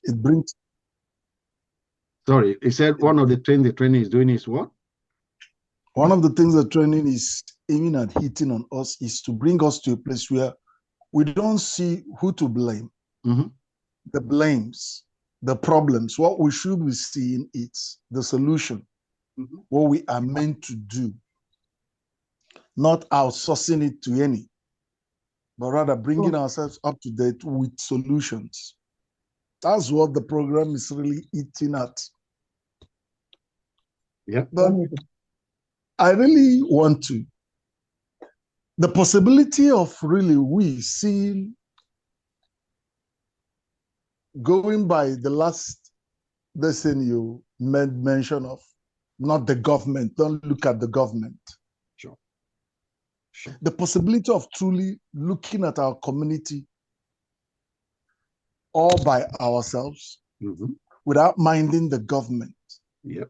It brings. Sorry, he said one of the things the training is doing is what? One of the things the training is aiming at hitting on us is to bring us to a place where we don't see who to blame, the blames, the problems. What we should be seeing is the solution, what we are meant to do, not outsourcing it to any, but rather bringing ourselves up to date with solutions. That's what the program is really hitting at. Yeah. But I really want to. The possibility of really we seeing, going by the last lesson you made mention of, not the government, don't look at the government. Sure. The possibility of truly looking at our community all by ourselves without minding the government. Yep.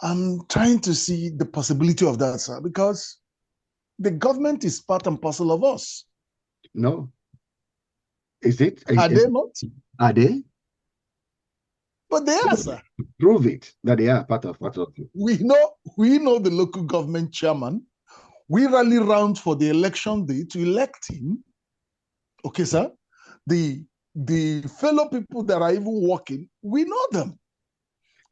I'm trying to see the possibility of that, sir, because the government is part and parcel of us. No. Is it? Are they not? Are they? But they are, sir. Prove it that they are part of you. We know the local government chairman. We rally round for the election day to elect him. Okay, sir. The fellow people that are even working, we know them.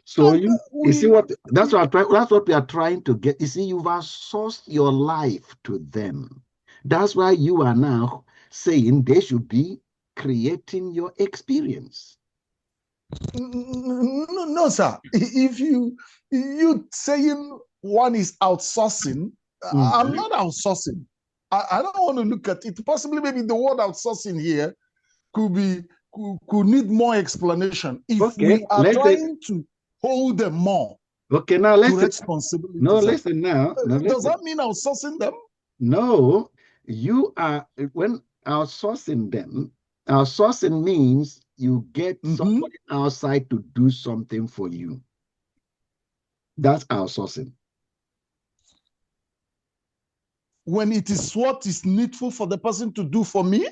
So you see what that's what we are trying to get. You see, you've outsourced your life to them. That's why you are now saying they should be creating your experience. No, sir. If you saying one is outsourcing, I'm not outsourcing. I don't want to look at it. Possibly, maybe the word outsourcing here could need more explanation. If we are trying to hold them more. Okay, now let's responsibility. No, listen now. No, does that mean outsourcing them? No, you are when outsourcing them. Outsourcing means you get somebody outside to do something for you. That's outsourcing. When it is what is needful for the person to do for me?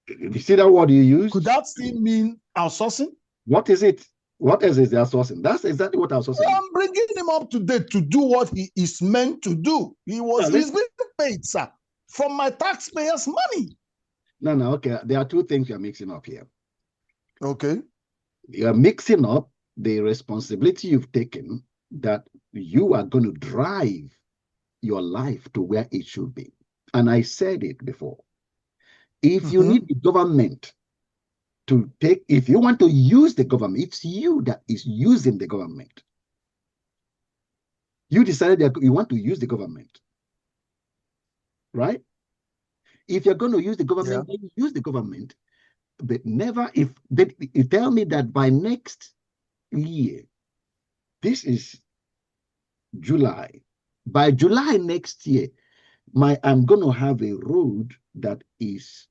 You see that word you use? Could that still mean outsourcing? What is it? What else is outsourcing? That's exactly what outsourcing is. I'm bringing him up to date to do what he is meant to do. He's been paid, sir, from my taxpayers' money. No, okay. There are two things you're mixing up here. Okay. You're mixing up the responsibility you've taken that you are going to drive your life to where it should be. And I said it before. If you need the government to take, if you want to use the government, it's you that is using the government. You decided that you want to use the government, right? If you're going to use the government, then use the government. But never, if they tell me that by next year, this is July, by July next year, I'm going to have a road that is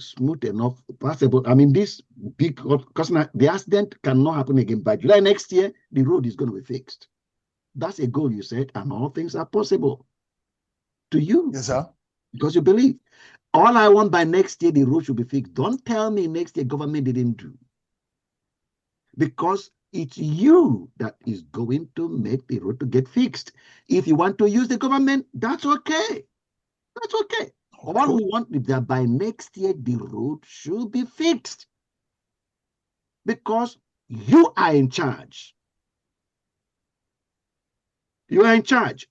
smooth enough, passable. I mean, this big, because the accident cannot happen again. By July next year, the road is going to be fixed. That's a goal you set, and all things are possible to you. Yes, sir. Because you believe. All I want by next year, the road should be fixed. Don't tell me next year government didn't do. Because it's you that is going to make the road to get fixed. If you want to use the government, that's okay. That's okay. All we want is that by next year, the road should be fixed. Because you are in charge. You are in charge.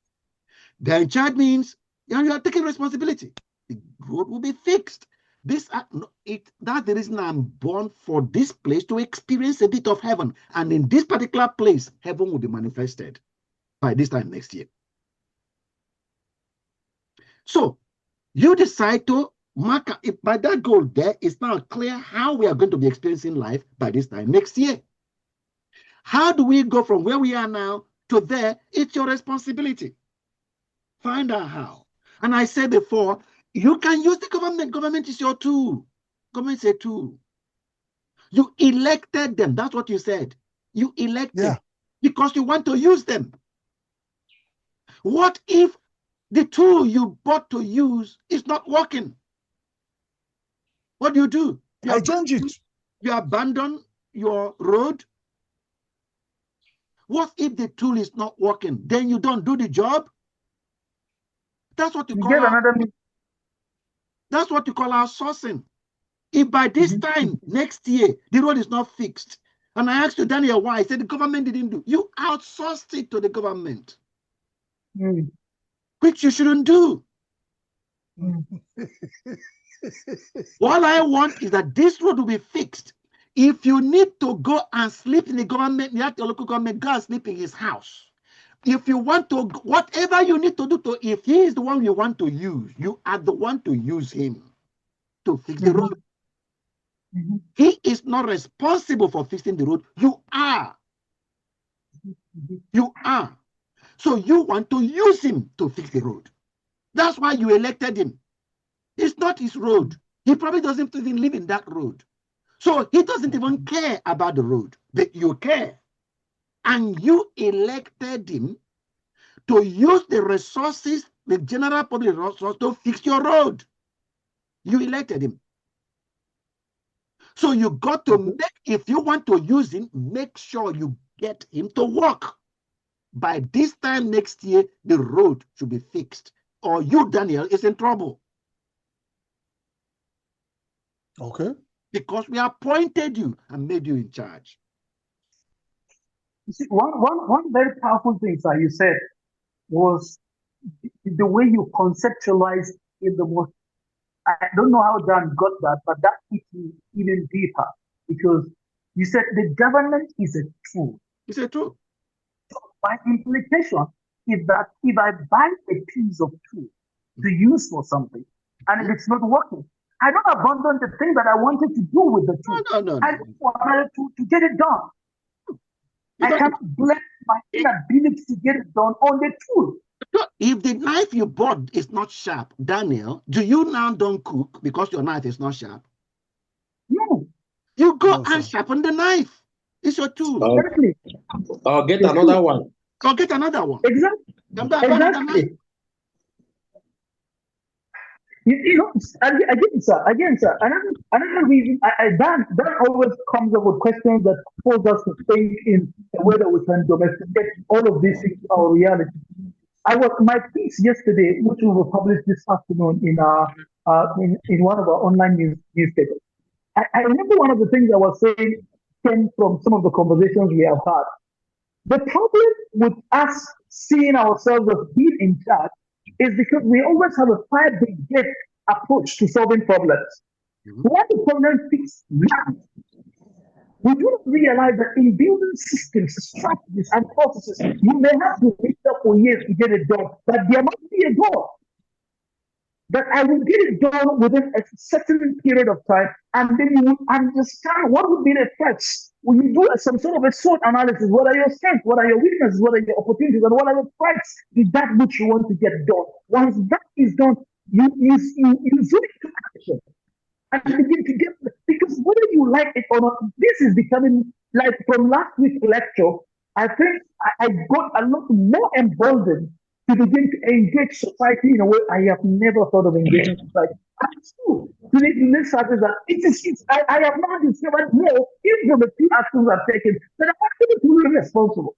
The in charge means you are taking responsibility. The road will be fixed. That's the reason I'm born for this place, to experience a bit of heaven. And in this particular place, heaven will be manifested by this time next year. So you decide to mark, if by that goal there, it's now clear how we are going to be experiencing life by this time next year. How do we go from where we are now to there? It's your responsibility. Find out how. And I said before, you can use the government. Government is your tool. Government is a tool. You elected them. That's what you said. You elected because you want to use them. What if the tool you bought to use is not working? What do? I change it. You abandon your road. What if the tool is not working? Then you don't do the job. That's what you call that's what you call outsourcing. If by this time next year the road is not fixed, and I asked you, Daniel, why? I said the government didn't do. You outsourced it to the government, which you shouldn't do. All I want is that this road will be fixed. If you need to go and sleep in the government, you have the local government, go and sleep in his house. If you want to, whatever you need to do to, if he is the one you want to use, you are the one to use him to fix the road. He is not responsible for fixing the road. You are. You are. So you want to use him to fix the road. That's why you elected him. It's not his road. He probably doesn't even live in that road. So he doesn't even care about the road, but you care. And you elected him to use the resources, the general public resources, to fix your road. You elected him. So you got to make, if you want to use him, make sure you get him to work. By this time next year, the road should be fixed, or you, Daniel, is in trouble. Okay. Because we appointed you and made you in charge. You see, one very powerful thing, sir, you said was the way you conceptualized it the most. I don't know how Dan got that, but that hit me even deeper because you said the government is a tool. Is it true? So by implication, is that if I buy a piece of tool to use for something and if it's not working, I don't abandon the thing that I wanted to do with the tool. No. I look for another tool to get it done. I cannot blame my inability to get it done on the tool. If the knife you bought is not sharp, Daniel, do you now don't cook because your knife is not sharp? No. You go and sharpen the knife. It's your tool. Exactly. Or get another one. Or get another one. Exactly. Exactly. You know, again, sir, another reason, Dan always comes up with questions that force us to think in a way that we can domesticate all of these things to our reality. My piece yesterday, which we will publish this afternoon in one of our online newspapers. I remember one of the things I was saying came from some of the conversations we have had. The problem with us seeing ourselves as being in charge is because we always have a fire brigade approach to solving problems. When the problem fixed now, we do not realize that in building systems, strategies, and processes, you may have to wait up for years to get it done, but there must be a goal. That I will get it done within a certain period of time, and then you will understand what would be the threats. When you do some sort of a SWOT analysis, what are your strengths, what are your weaknesses, what are your opportunities, and what are your threats to that which you want to get done. Once that is done, you zoom into action and begin to get, because whether you like it or not, this is becoming, like from last week's lecture, I think I got a lot more emboldened to begin to engage society in a way I have never thought of engaging society. And so, the next part is that I have now discovered more, even from the few actions I've taken, that I'm actually fully responsible.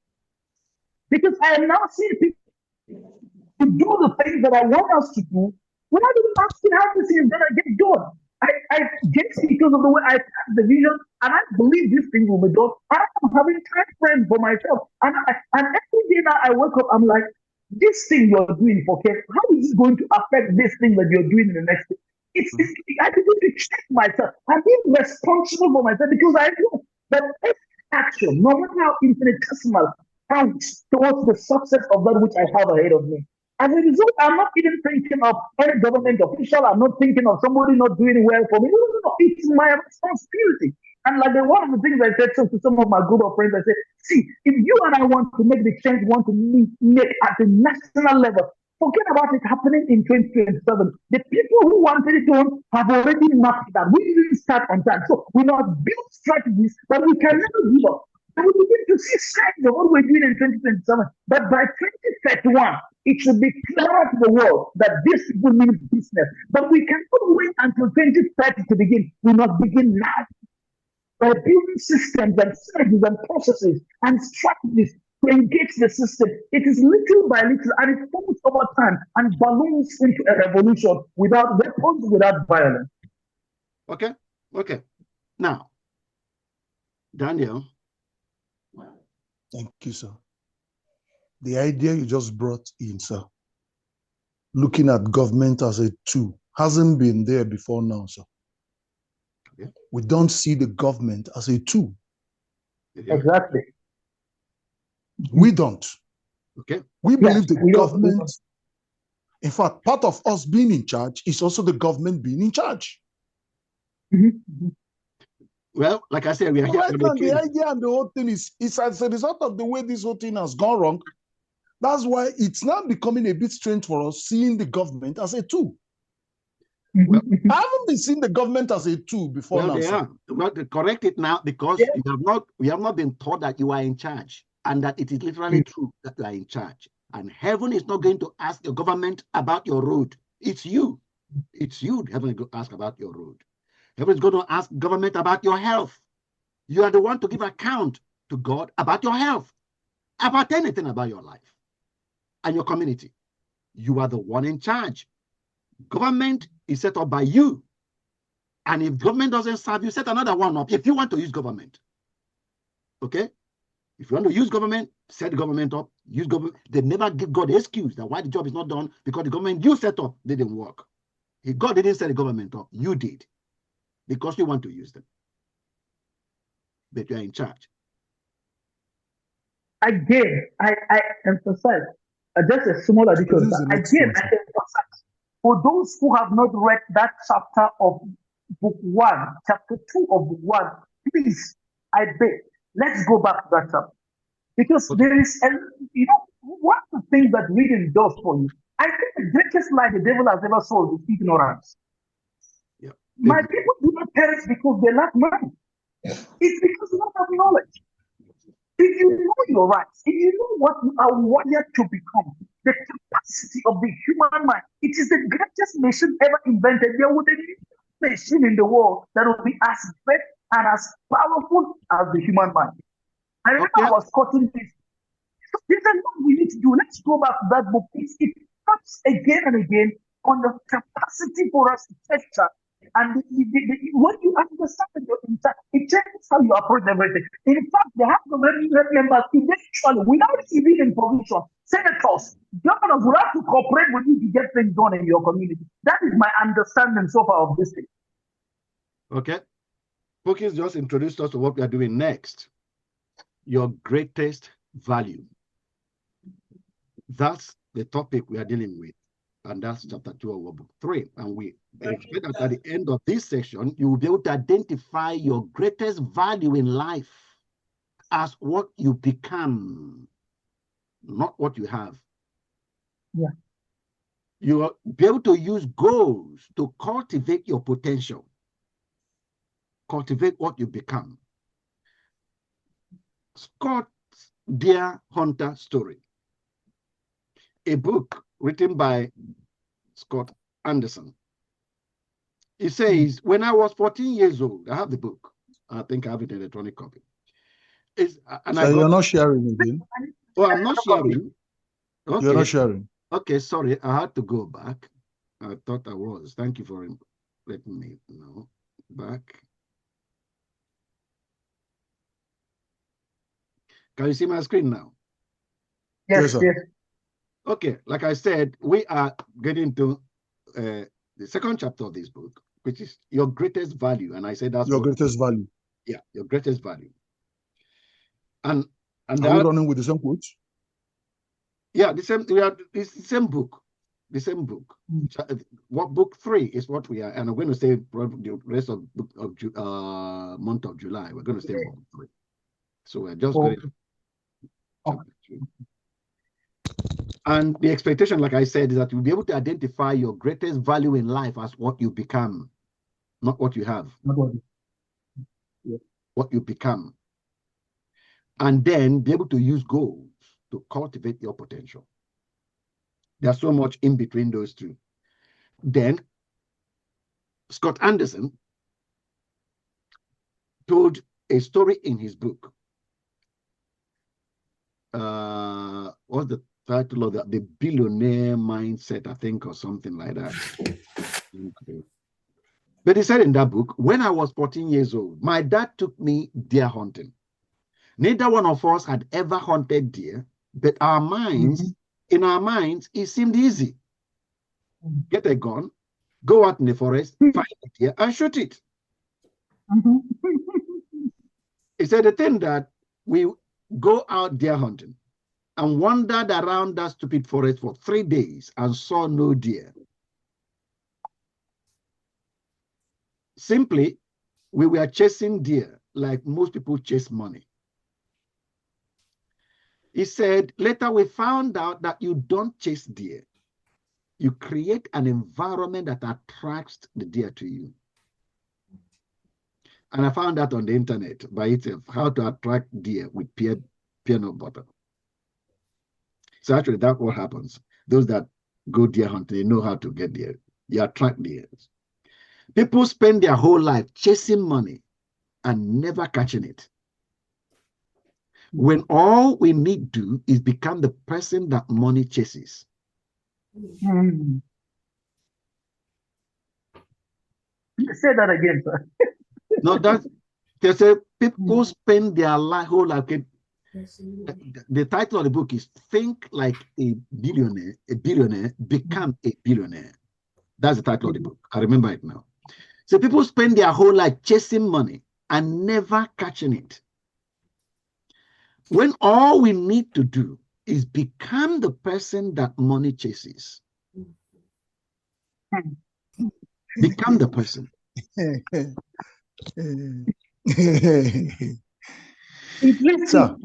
Because I am now seeing people to do the things that I want us to do without even asking how this is going to get done. I guess because of the way I have the vision, and I believe these things will be done. I'm having time frames for myself. And every day now I wake up, I'm like, this thing you're doing for Kev, how is it going to affect this thing that you're doing in the next day? I begin to check myself. I'm being responsible for myself because I know that every action, no matter how infinitesimal, counts towards the success of that which I have ahead of me. As a result, I'm not even thinking of any government official. I'm not thinking of somebody not doing well for me. No. It's my responsibility. And like one of the things I said to some of my group of friends, I said, see, if you and I want to make the change, want to make at the national level, forget about it happening in 2027. The people who wanted it done have already mapped that. We didn't start on time. So we must build strategies, but we can never give up. And we begin to see signs of what we're doing in 2027. But by 2031, it should be clear to the world that this people mean business. But we cannot wait until 2030 to begin. We must begin now. by building systems and strategies and processes and strategies to engage the system. It is little by little, and it forms over time and balloons into a revolution without weapons, without violence. Okay. Okay. Now, Daniel. Thank you, sir. The idea you just brought in, sir, looking at government as a tool, hasn't been there before now, sir. Okay. We don't see the government as a tool. Exactly. We don't. Okay. We believe the government, don't. In fact, part of us being in charge is also the government being in charge. Mm-hmm. Well, like I said, we are here. Right now, the idea and the whole thing is as a result of the way this whole thing has gone wrong. That's why it's now becoming a bit strange for us seeing the government as a tool. Well, I haven't been seeing the government as a tool before. Well, now. They are. Well, they correct it now because we have not been taught that you are in charge and that it is literally true that you are in charge. And heaven is not going to ask the government about your road. It's you. It's you heaven is going to ask about your road. Heaven is going to ask government about your health. You are the one to give account to God about your health, about anything about your life and your community. You are the one in charge. Government is set up by you. And if government doesn't serve you, set another one up if you want to use government. Okay? If you want to use government, set the government up, use government. They never give God the excuse that why the job is not done because the government you set up didn't work. If God didn't set the government up, you did. Because you want to use them. But you are in charge. Again, I emphasize just a small addition. Again, I emphasize for those who have not read that chapter of book 1, chapter 2 of book 1, please, I beg, let's go back to that chapter. Because there is, one of the things that reading does for you, I think the greatest lie the devil has ever sold is ignorance. Yeah. My people do not perish because they lack money. It's because they don't have knowledge. If you know your rights, if you know what you are wired to become, the capacity of the human mind, it is the greatest machine ever invented. There would be a machine in the world that will be as great and as powerful as the human mind. I remember I was quoting this. So there's a lot we need to do. Let's go back to that book. It comes again and again on the capacity for us to take charge. And when you understand that you're in charge, it changes how you approach everything. In fact, they have to remember eventually, without even information, senators, governors will have to cooperate with you to get things done in your community. That is my understanding so far of this thing. Okay. Pokis just introduced us to what we are doing next. Your greatest value. That's the topic we are dealing with. And that's chapter 2 of book 3. And we expect that at the end of this section, you will be able to identify your greatest value in life as what you become, not what you have. Yeah. You will be able to use goals to cultivate your potential. Cultivate what you become. Scott's Deer Hunter Story, a book written by Scott Anderson. He says, when I was 14 years old, I have the book. I think I have it in electronic copy. You're not sharing again? Oh, I'm not sharing. Okay. You're not sharing. Okay, sorry. I had to go back. I thought I was. Thank you for letting me know. Back. Can you see my screen now? Yes, yes. Okay, like I said, we are getting to the second chapter of this book, which is your greatest value. And I said that's your greatest value. Yeah, your greatest value. And are we running with the same quote? Yeah, the same. It's the same book. The same book. What book 3 is what we are, and I'm going to say the rest of month of July. We're going to stay book 3. So we're just going to chapter 2. And the expectation, like I said, is that you'll be able to identify your greatest value in life as what you become, not what you have. What you become. And then be able to use goals to cultivate your potential. There's so much in between those two. Then Scott Anderson told a story in his book. What's the title of that? The Billionaire Mindset, I think, or something like that. But he said in that book, when I was 14 years old, my dad took me deer hunting. Neither one of us had ever hunted deer, but our minds, in our minds, it seemed easy. Get a gun, go out in the forest, find a deer, and shoot it. He said the thing that we go out deer hunting and wandered around that stupid forest for 3 days and saw no deer. Simply, we were chasing deer like most people chase money. He said, later we found out that you don't chase deer. You create an environment that attracts the deer to you. And I found that on the internet by itself, how to attract deer with peanut butter. So actually that's what happens. Those that go deer hunting, they know how to get deer. You attract deer. People spend their whole life chasing money and never catching it. When all we need to do is become the person that money chases. Say that again, sir. No, that's, they say people spend their whole life. The title of the book is Think Like a Billionaire, Become a Billionaire. That's the title of the book. I remember it now. So people spend their whole life chasing money and never catching it. When all we need to do is become the person that money chases. Become the person. Sir,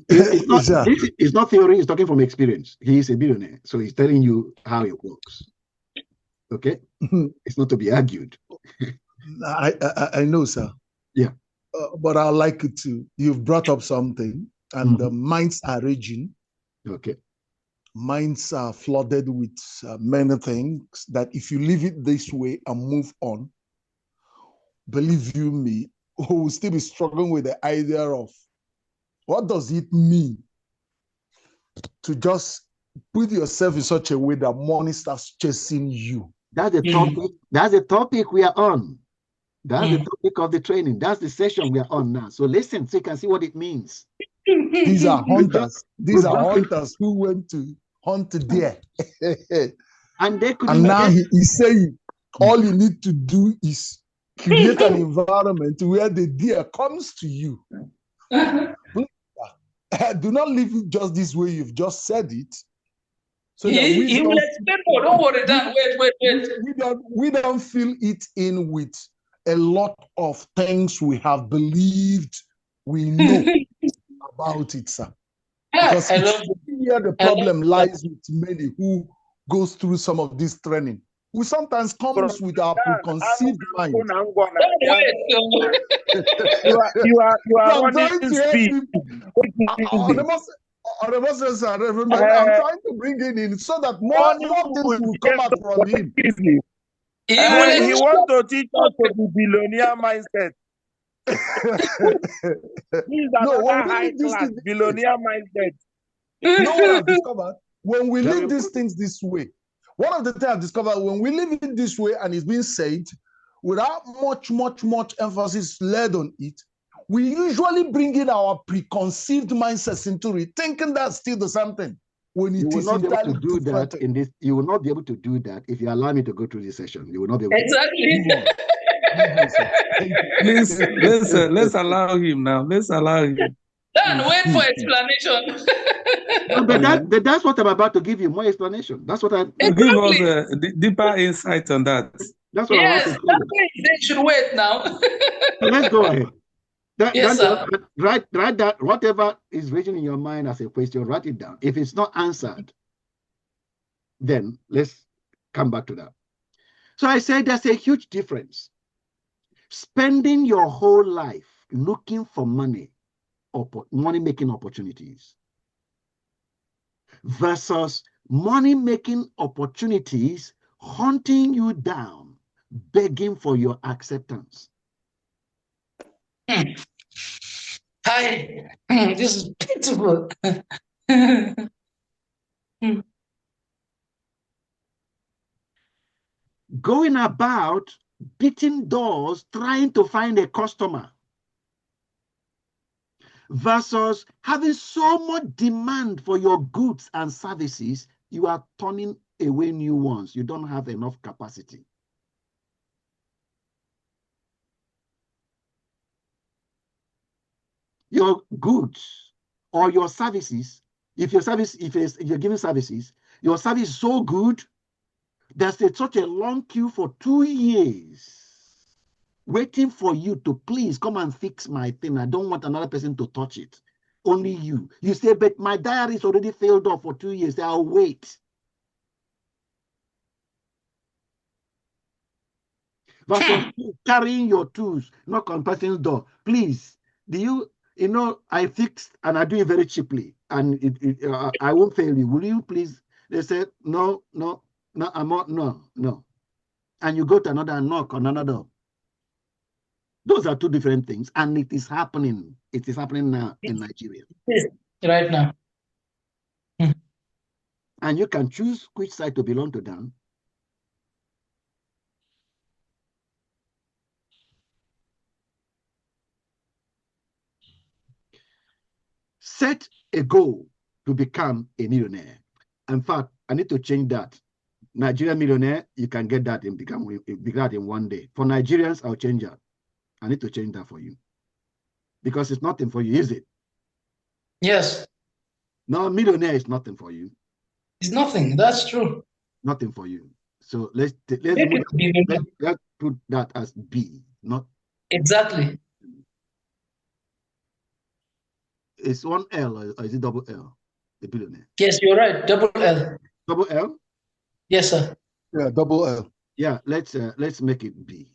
It's not theory, he's talking from experience. He is a billionaire, so he's telling you how it works. Okay? It's not to be argued. I know, sir. Yeah. But I'd like you to, you've brought up something, and the minds are raging. Okay. Minds are flooded with many things that if you leave it this way and move on, believe you me, who will still be struggling with the idea of what does it mean to just put yourself in such a way that money starts chasing you. That's the topic. That's the topic we are on. That's the topic of the training. That's the session we are on now. So listen, so you can see what it means. These are hunters. These are hunters who went to hunt deer. And they could. And now he's saying all you need to do is create an environment where the deer comes to you. Do not leave it just this way. You've just said it. So he will explain more. Don't worry, Dan. Wait. We don't fill it in with a lot of things we have believed we know about it, sir. Because here the problem lies with many who goes through some of this training. We sometimes comes with our preconceived mind. You are running to speed. I'm trying to bring it in so that more things will come out from him. He wants to teach us to be billionaire mindset. He's another high class billionaire mindset. You know what I've discovered? When we leave these things this way, one of the things I've discovered, when we leave it this way and it's being said, without much emphasis laid on it, we usually bring in our preconceived mindsets into it, thinking that's still the same thing. When it is entirely different. You will not be able to do that if you allow me to go through this session. You will not be able to. Let's allow him now. Let's allow him. Dan, wait for explanation. No, but that's what I'm about to give you, more explanation. That's what I give us a deeper insight on that. That's what I want to do. They should wait now. So let's go ahead. Yes, sir. Write that, whatever is written in your mind as a question, write it down. If it's not answered, then let's come back to that. So I said there's a huge difference. Spending your whole life looking for money-making opportunities versus money-making opportunities hunting you down, begging for your acceptance. This is beautiful. Going about beating doors, trying to find a customer, versus having so much demand for your goods and services, you are turning away new ones. You don't have enough capacity. Your goods or your services, if you're giving services, your service is so good, there's such a long queue for 2 years waiting for you to please come and fix my thing. I don't want another person to touch it. Only you. You say, but my diary is already failed off for 2 years. I'll wait. Versus carrying your tools, knock on person's door. Please, I fixed and I do it very cheaply and I won't fail you. Will you please? They said, no, I'm not, no. And you go to another and knock on another door. Those are two different things, and it is happening. It is happening now in Nigeria. Right now. And you can choose which side to belong to them. Set a goal to become a millionaire. In fact, I need to change that. Nigerian millionaire, you can get that and become that in 1 day. For Nigerians, I'll change that. I need to change that for you. Because it's nothing for you, is it? Yes. No, millionaire is nothing for you. It's nothing. That's true. Nothing for you. So let's put that as B, not exactly. It's one L or is it double L? The billionaire. Yes, you're right. Double L. Double L? Yes, sir. Yeah, double L. Yeah, let's make it B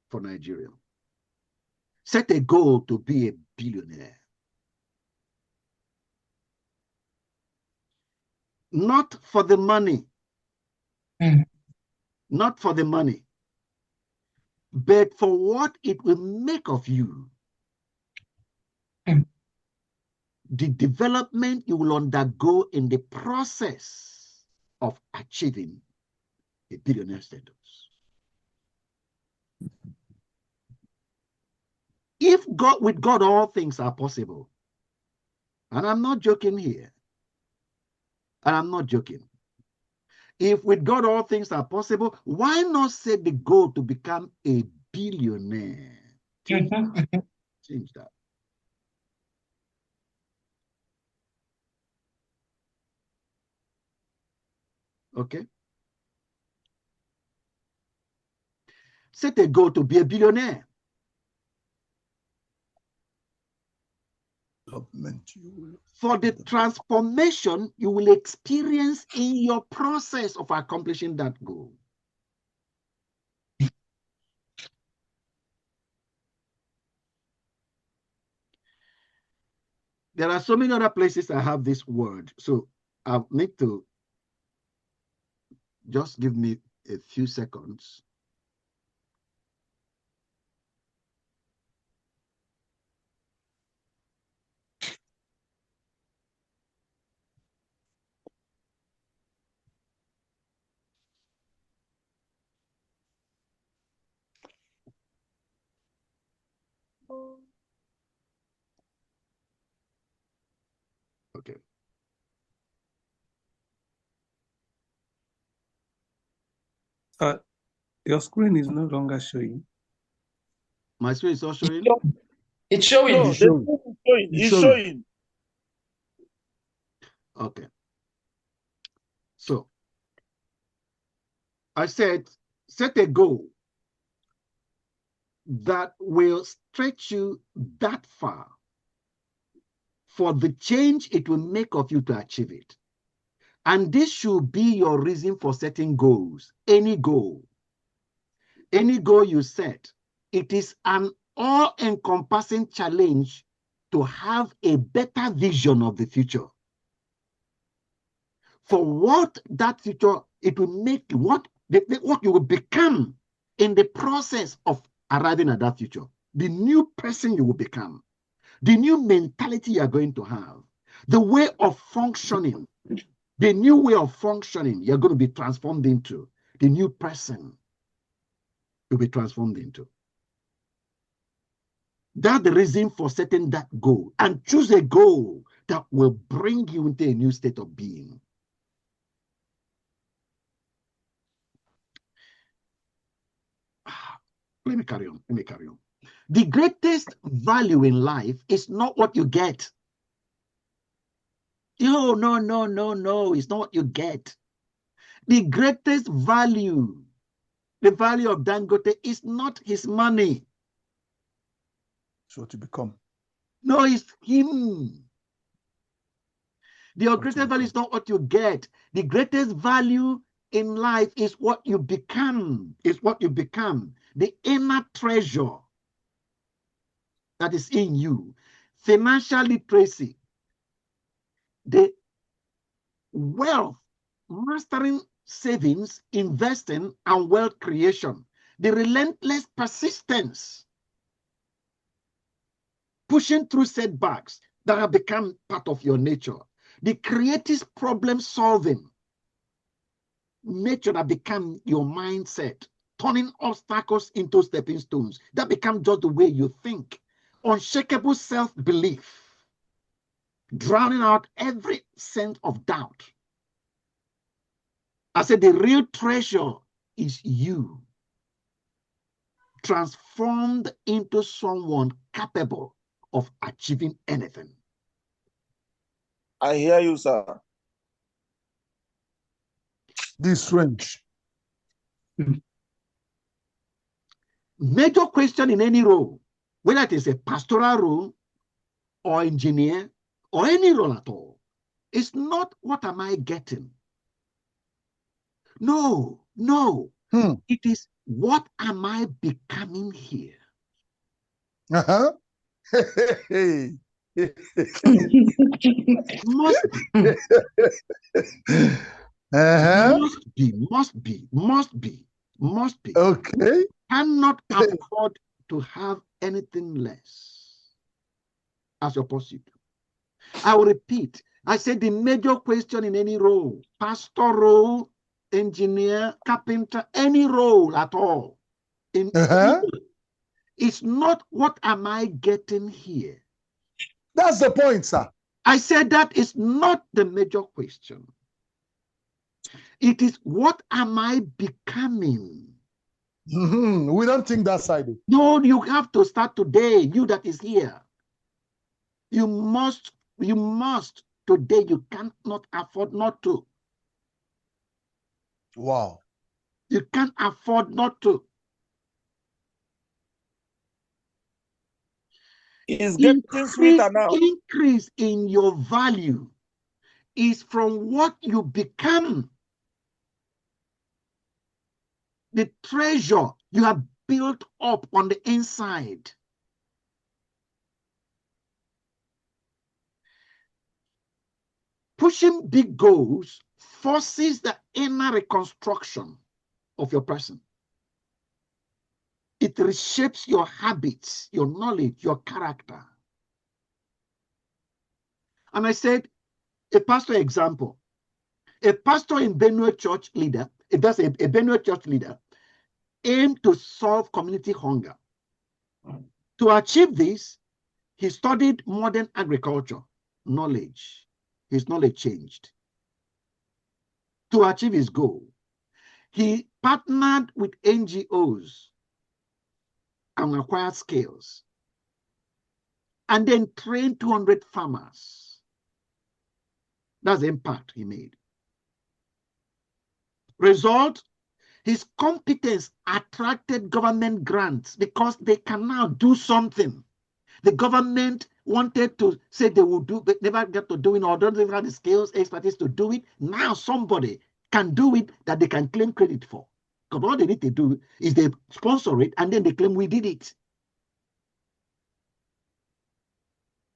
for Nigeria. Set a goal to be a billionaire. Not for the money. Not for the money, but for what it will make of you. The development you will undergo in the process of achieving a billionaire status. With God, all things are possible. And I'm not joking here. And I'm not joking. If with God all things are possible, why not set the goal to become a billionaire? Change that. Change that. Okay? Set a goal to be a billionaire. For the transformation you will experience in your process of accomplishing that goal. There are so many other places I have this word, so I need to just give me a few seconds. Okay. Your screen is no longer showing. My screen is not showing? It's showing. No, it's showing. Okay. So, I said, set a goal that will stretch you that far for the change it will make of you to achieve it. And this should be your reason for setting goals. Any goal you set, it is an all-encompassing challenge to have a better vision of the future. For what that future, it will make, what you will become in the process of arriving at that future. the new person you will become, the new mentality you are going to have, the way of functioning, the new way of functioning you're going to be transformed into, the new person you'll be transformed into. That's the reason for setting that goal, and choose a goal that will bring you into a new state of being. Let me carry on. The greatest value in life is not what you get. No, it's not what you get. The greatest value, the value of Dangote, is not his money. It's what you become. No, it's him. The greatest value is not what you get. The greatest value in life is what you become. The inner treasure that is in you. Financial literacy, the wealth, mastering savings, investing, and wealth creation, the relentless persistence, pushing through setbacks that have become part of your nature, the creative problem solving nature that become your mindset, turning obstacles into stepping stones, that become just the way you think, unshakable self-belief, drowning out every sense of doubt. I said the real treasure is you, transformed into someone capable of achieving anything. I hear you, sir. This range. Major question in any role, whether it is a pastoral role or engineer or any role at all, is not what am I getting? No. It is what am I becoming here? Uh-huh. Must be. Okay. Cannot afford to have anything less as your pursuit. I will repeat. I said the major question in any role, pastor role, engineer, carpenter, any role at all, it's not what am I getting here. That's the point, sir. I said that is not the major question. It is what am I becoming? We don't think that side. No, you have to start today, you that is here. You must today. You cannot afford not to. Wow. You can't afford not to. It's getting sweeter now. Increase in your value is from what you become. The treasure you have built up on the inside. Pushing big goals forces the inner reconstruction of your person. It reshapes your habits, your knowledge, your character. And I said, a pastor example. A pastor in Benue church leader, a Benue church leader, aimed to solve community hunger. To achieve this, he studied modern agriculture knowledge. His knowledge changed. To achieve his goal, he partnered with NGOs and acquired skills, and then trained 200 farmers. That's the impact he made. Result, his competence attracted government grants because they can now do something. The government wanted to say they will do, but never get to do it, or don't have the skills, expertise to do it. Now somebody can do it that they can claim credit for. Because all they need to do is they sponsor it and then they claim we did it.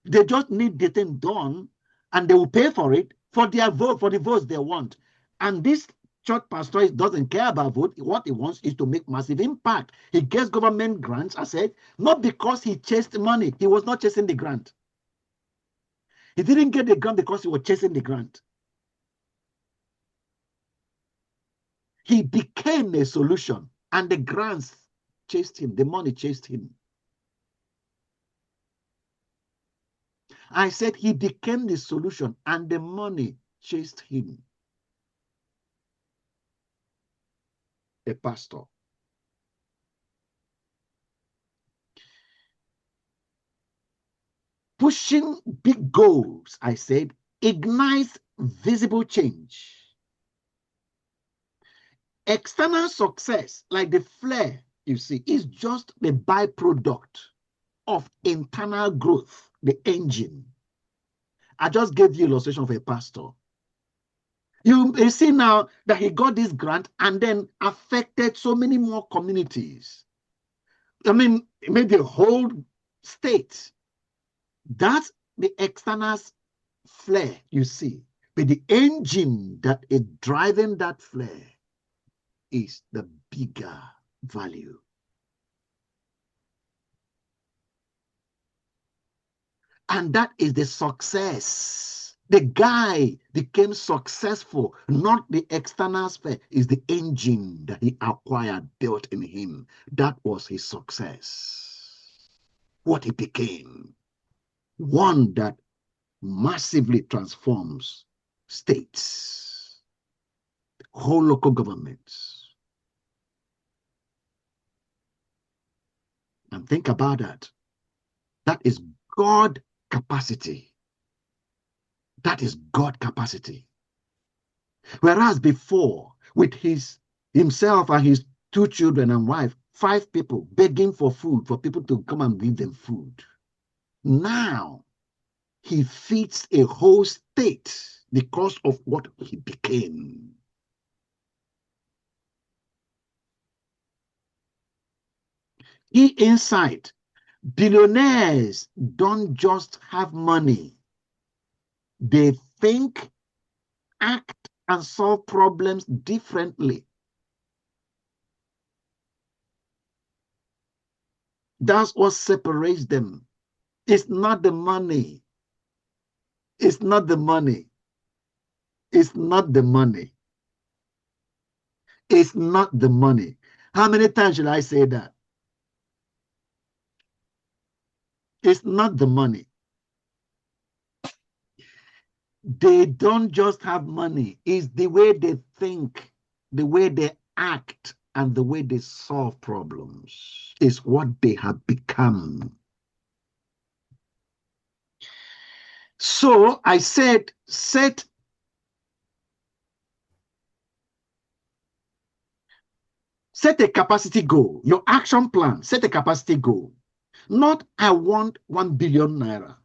They just need the thing done and they will pay for it for their vote, for the votes they want. And this church pastor doesn't care about vote. What he wants is to make massive impact. He gets government grants, I said, not because he chased money. He was not chasing the grant. He didn't get the grant because he was chasing the grant. He became a solution, and the grants chased him. The money chased him. I said he became the solution, and the money chased him. A pastor. Pushing big goals, I said, ignites visible change. External success, like the flare, you see, is just the byproduct of internal growth, the engine. I just gave you an illustration of a pastor. You see now that he got this grant and then affected so many more communities. I mean, maybe the whole state. That's the external flare, you see. But the engine that is driving that flare is the bigger value. And that is the success. The guy became successful, not the external sphere, is the engine that he acquired, built in him. That was his success. What he became. One that massively transforms states, whole local governments. And think about that. That is God capacity. That is God capacity. Whereas before, with himself and his 2 children and wife, 5 people begging for food, for people to come and give them food. Now, he feeds a whole state because of what he became. Key insight, billionaires don't just have money. They think, act, and solve problems differently. That's what separates them. It's not the money. It's not the money. It's not the money. It's not the money. How many times should I say that? It's not the money. They don't just have money. It's the way they think, the way they act, and the way they solve problems is what they have become. So I said, set a capacity goal. Your action plan, set a capacity goal. Not, I want 1 billion naira.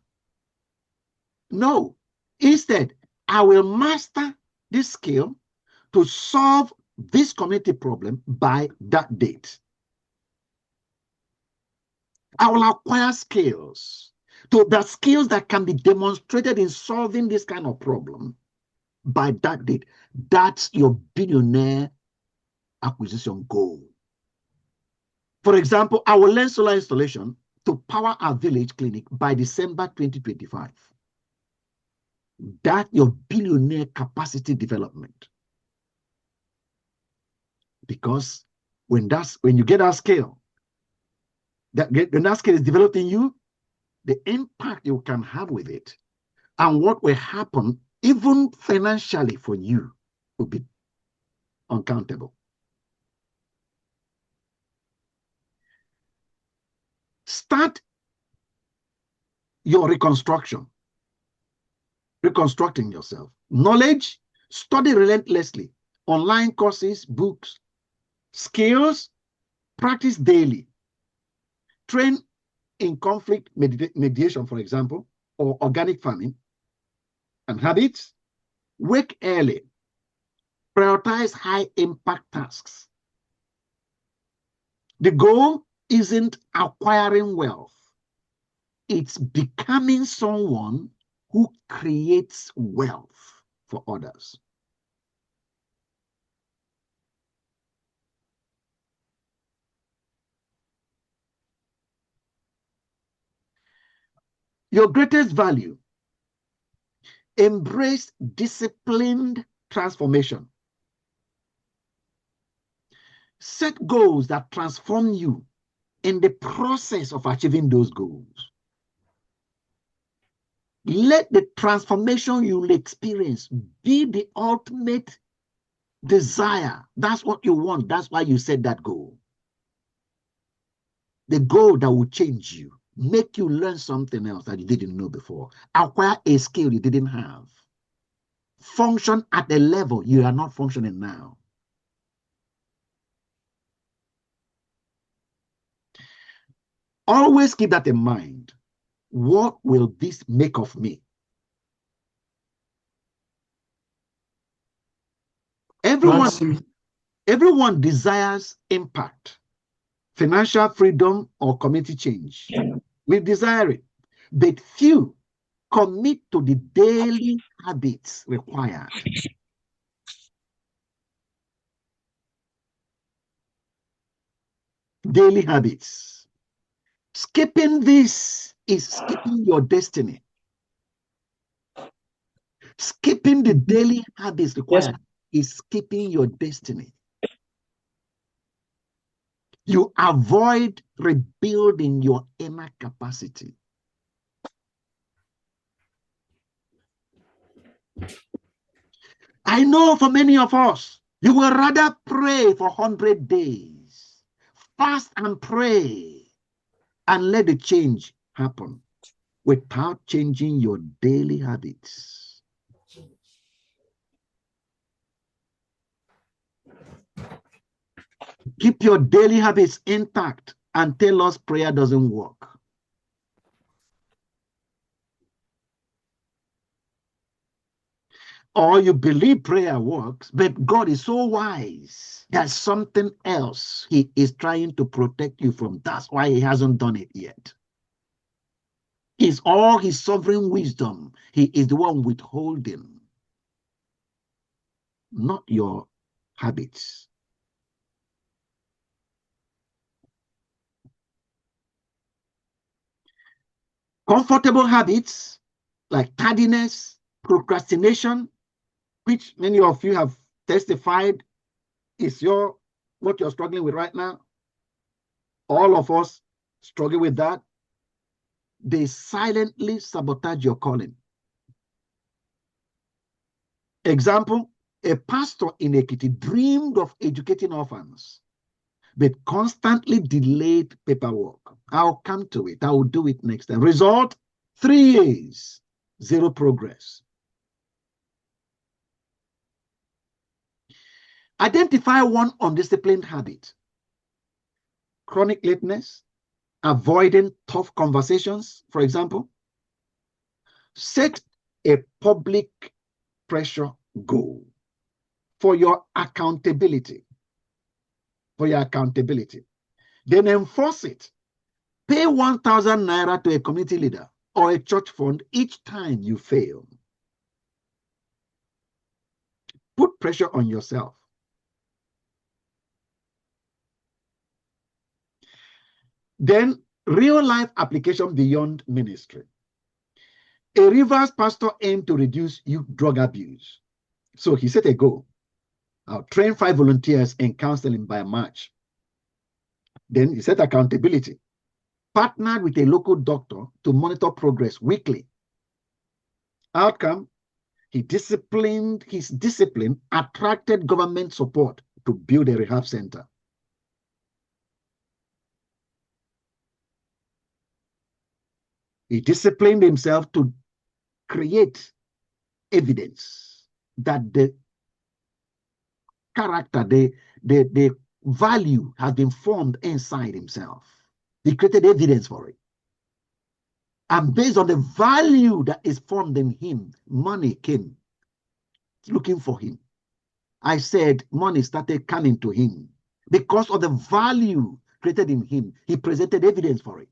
No. Instead, I will master this skill to solve this community problem by that date. I will acquire skills, the skills that can be demonstrated in solving this kind of problem by that date. That's your billionaire acquisition goal. For example, I will learn solar installation to power our village clinic by December 2025. That's your billionaire capacity development. Because when you get that skill, when that skill is developed in you, the impact you can have with it and what will happen, even financially for you, will be uncountable. Start your reconstructing yourself. Knowledge, study relentlessly. Online courses, books, skills, practice daily. Train in conflict mediation, for example, or organic farming. And habits, wake early. Prioritize high impact tasks. The goal isn't acquiring wealth. It's becoming someone who creates wealth for others. Your greatest value. Embrace disciplined transformation. Set goals that transform you in the process of achieving those goals. Let the transformation you will experience be the ultimate desire. That's what you want. That's why you set that goal. The goal that will change you, make you learn something else that you didn't know before, acquire a skill you didn't have, function at a level you are not functioning now. Always keep that in mind. What will this make of me? Everyone desires impact, financial freedom, or community change. We desire it, but few commit to the daily habits required. Daily habits. Skipping this is skipping your destiny. Skipping the daily habits required is skipping your destiny. You avoid rebuilding your inner capacity. I know for many of us, you will rather pray for 100 days, fast and pray, and let the change happen without changing your daily habits. Keep your daily habits intact and tell us prayer doesn't work. Or you believe prayer works, but God is so wise. There's something else he is trying to protect you from. That's why he hasn't done it yet. It's all his sovereign wisdom. He is the one withholding, not your habits. Comfortable habits like tardiness, procrastination, which many of you have testified is what you're struggling with right now. All of us struggle with that. They silently sabotage your calling. Example, a pastor in Ekiti dreamed of educating orphans, but constantly delayed paperwork. I'll come to it. I will do it next time. Result, 3 years, 0 progress. Identify one undisciplined habit. Chronic lateness, avoiding tough conversations, for example. Set a public pressure goal for your accountability. Then enforce it. Pay 1,000 naira to a community leader or a church fund each time you fail. Put pressure on yourself. Then real life application beyond ministry. A Rivers pastor aimed to reduce youth drug abuse. So he set a goal. I'll train 5 volunteers in counseling by March. Then he set accountability. Partnered with a local doctor to monitor progress weekly. Outcome, his discipline attracted government support to build a rehab center. He disciplined himself to create evidence that the character, the value has been formed inside himself. He created evidence for it. And based on the value that is formed in him, money came looking for him. I said money started coming to him. Because of the value created in him, he presented evidence for it.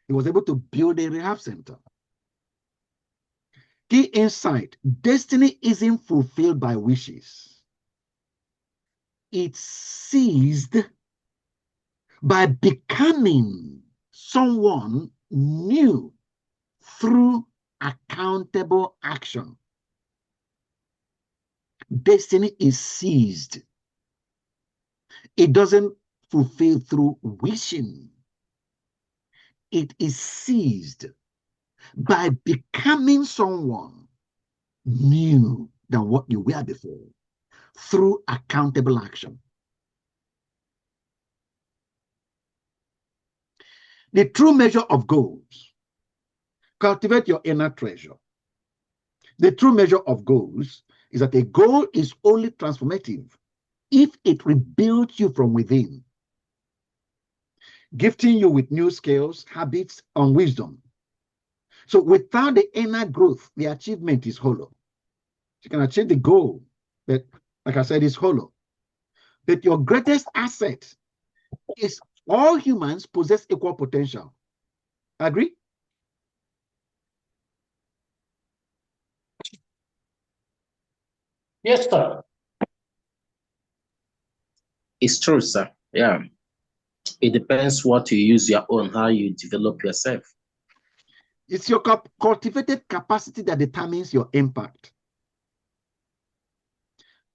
He was able to build a rehab center. Key insight, destiny isn't fulfilled by wishes. It's seized by becoming someone new through accountable action. Destiny is seized. It doesn't fulfill through wishing. It is seized by becoming someone new than what you were before through accountable action. The true measure of goals: cultivate your inner treasure. The true measure of goals is that a goal is only transformative if it rebuilds you from within, gifting you with new skills, habits, and wisdom. So without the inner growth, the achievement is hollow. You can achieve the goal, but like I said, it's hollow. But your greatest asset is all humans possess equal potential. Agree? Yes, sir. It's true, sir. Yeah. It depends what you use your own, how you develop yourself. It's your cultivated capacity that determines your impact.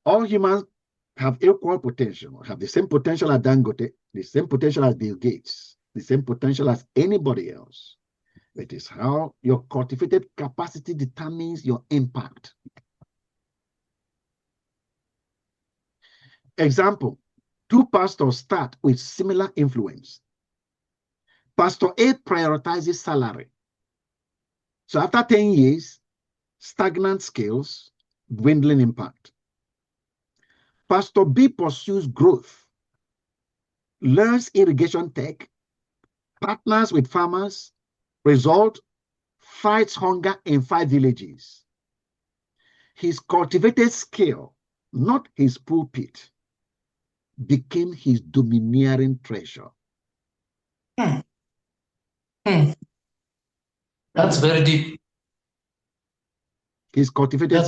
All humans have equal potential, have the same potential as Dangote, the same potential as Bill Gates, the same potential as anybody else. It is how your cultivated capacity determines your impact. Example, two pastors start with similar influence. Pastor A prioritizes salary. So after 10 years, stagnant skills, dwindling impact. Pastor B pursues growth, learns irrigation tech, partners with farmers, result, fights hunger in 5 villages. His cultivated skill, not his pulpit, became his domineering treasure. That's very deep. His cultivated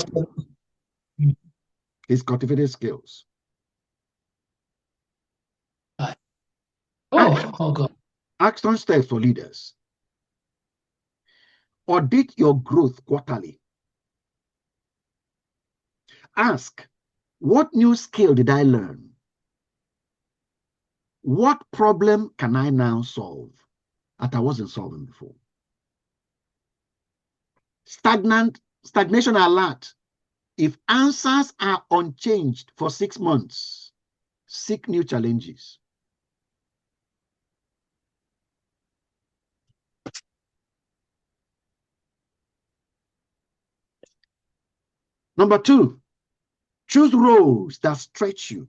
skills. Oh God. Action steps for leaders. Audit your growth quarterly. Ask, what new skill did I learn? What problem can I now solve that I wasn't solving before? Stagnation alert. If answers are unchanged for 6 months, seek new challenges. Number 2, choose roles that stretch you.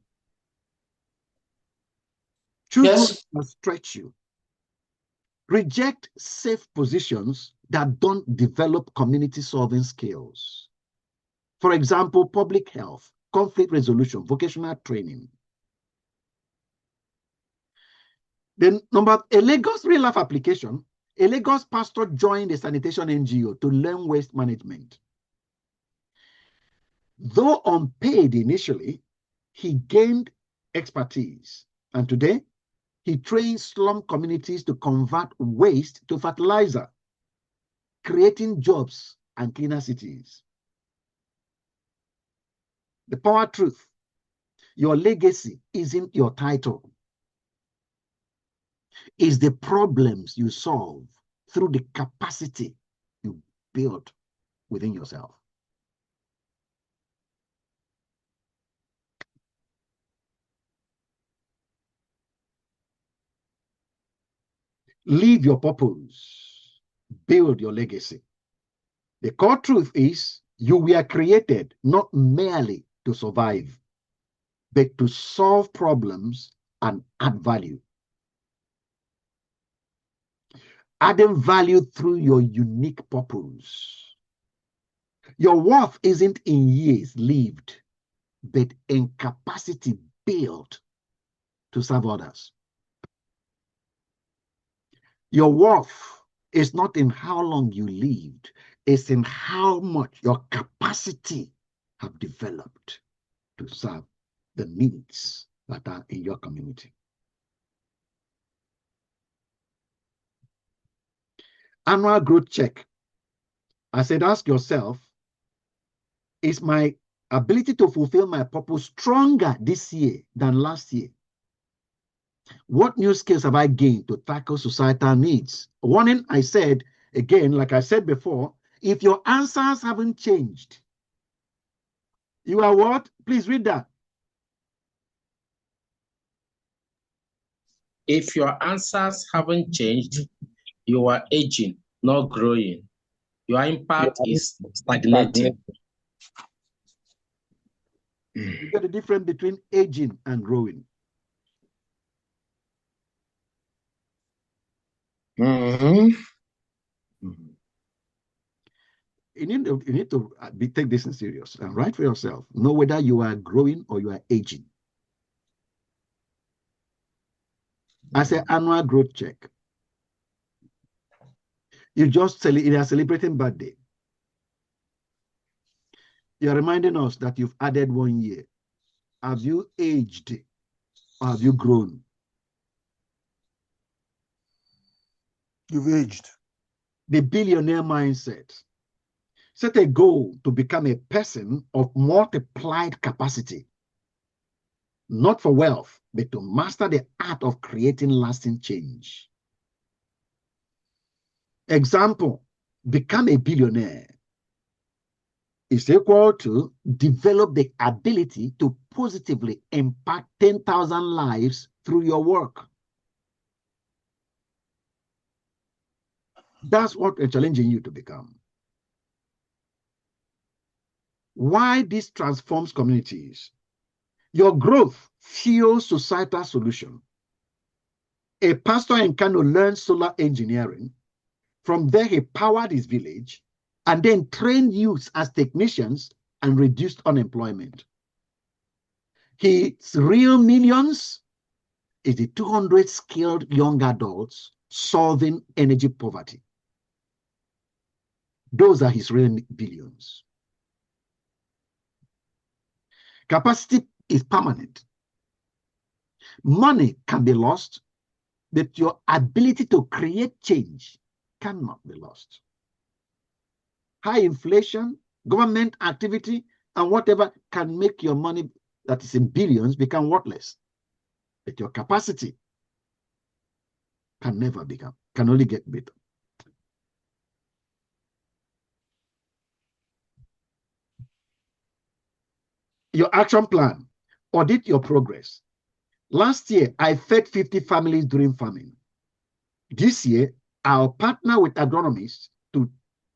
Choose roles that stretch you. Reject safe positions that don't develop community solving skills. For example, public health, conflict resolution, vocational training. Then a Lagos real life application, a Lagos pastor joined a sanitation NGO to learn waste management. Though unpaid initially, he gained expertise, and today he trains slum communities to convert waste to fertilizer, creating jobs and cleaner cities. The power truth: your legacy isn't your title. It's the problems you solve through the capacity you build within yourself. Live your purpose. Build your legacy. The core truth is you were created not merely to survive, but to solve problems and add value. Adding value through your unique purpose. Your worth isn't in years lived, but in capacity built to serve others. Your worth is not in how long you lived, it's in how much your capacity have developed to serve the needs that are in your community. annual growth check. I said, ask yourself, is my ability to fulfill my purpose stronger this year than last year? What new skills have I gained to tackle societal needs? Warning, I said, again, like I said before, if your answers haven't changed, you are what? Please read that. If your answers haven't changed, you are aging, not growing. Your impact is stagnating. You get the difference between aging and growing. Mm-hmm. You need to take this in serious and write for yourself. Know whether you are growing or you are aging. As an annual growth check, you are celebrating birthday. You're reminding us that you've added 1 year. Have you aged or have you grown? You've aged. The billionaire mindset. Set a goal to become a person of multiplied capacity, not for wealth, but to master the art of creating lasting change. Example, become a billionaire is equal to develop the ability to positively impact 10,000 lives through your work. That's what we're challenging you to become. Why this transforms communities? Your growth fuels societal solution. A pastor in Kano learned solar engineering. From there, he powered his village and then trained youths as technicians and reduced unemployment. His real millions is the 200 skilled young adults solving energy poverty. Those are his real billions. Capacity is permanent. Money can be lost, but your ability to create change cannot be lost. High inflation, government activity, and whatever can make your money that is in billions become worthless. But your capacity can never become, can only get better. Your action plan, audit your progress. Last year, I fed 50 families during famine. This year, I'll partner with agronomists to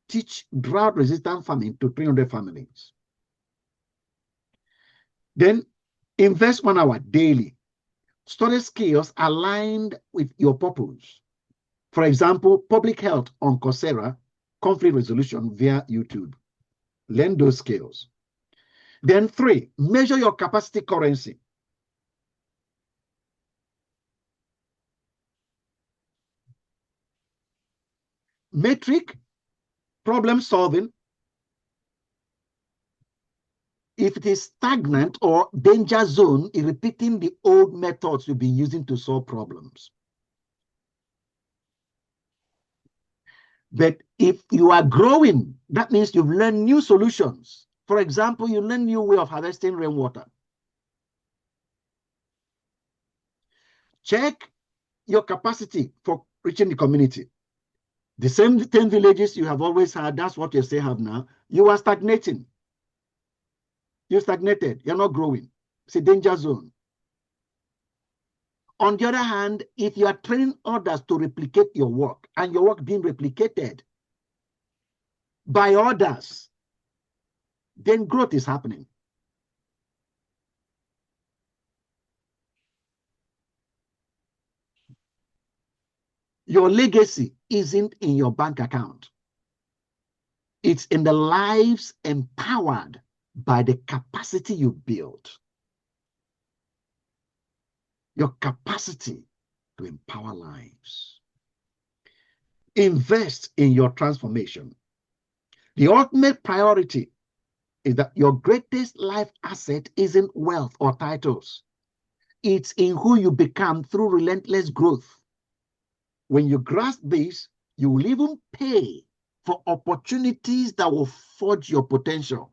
teach drought-resistant farming to 300 families. Then invest 1 hour daily. Study skills aligned with your purpose. For example, public health on Coursera, conflict resolution via YouTube. Learn those skills. Then 3, measure your capacity currency. Metric, problem solving. If it is stagnant or danger zone, in repeating the old methods you've been using to solve problems. But if you are growing, that means you've learned new solutions. For example, you learn new way of harvesting rainwater. Check your capacity for reaching the community. The same 10 villages you have always had, that's what you still have now. You are stagnating. You're stagnated. You're not growing. It's a danger zone. On the other hand, if you are training others to replicate your work and your work being replicated by others, then growth is happening. Your legacy isn't in your bank account. It's in the lives empowered by the capacity you built. Your capacity to empower lives. Invest in your transformation. The ultimate priority is that your greatest life asset isn't wealth or titles. It's in who you become through relentless growth. When you grasp this, You will even pay for opportunities that will forge your potential.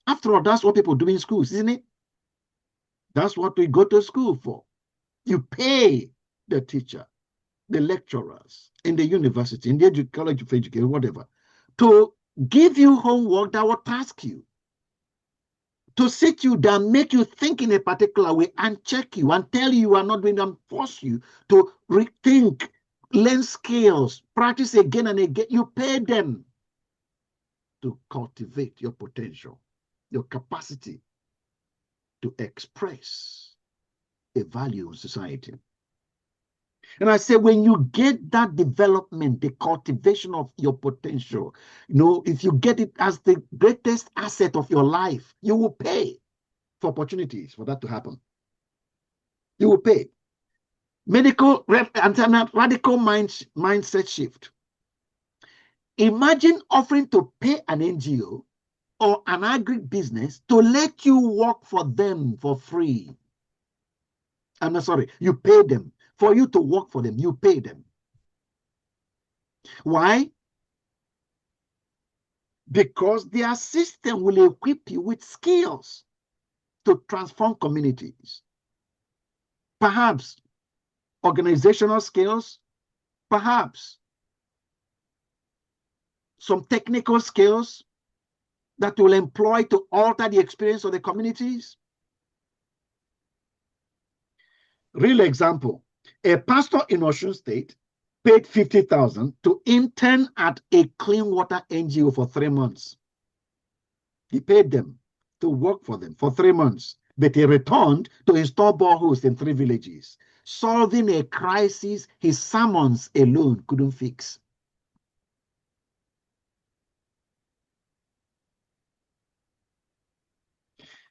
After all, that's what people do in schools, isn't it? That's what we go to school for. You pay the teacher, the lecturers in the university, in the college of education, whatever, to give you homework that will task you, to sit you down, make you think in a particular way, and check you and tell you are not doing them, force you to rethink, learn skills, practice again and again. You pay them to cultivate your potential, your capacity to express a value in society. And I say, when you get that development, the cultivation of your potential, if you get it as the greatest asset of your life, you will pay for opportunities for that to happen. You will pay. Radical mindset shift. Imagine offering to pay an NGO or an agri-business to let you work for them for free. I'm sorry, you pay them. For you to work for them, you pay them. Why? Because their system will equip you with skills to transform communities. Perhaps organizational skills, perhaps some technical skills that will employ to alter the experience of the communities. Real example, a pastor in Osun State paid 50,000 to intern at a clean water NGO for 3 months. He paid them to work for them for 3 months, but he returned to install boreholes in 3 villages, solving a crisis his sermons alone couldn't fix.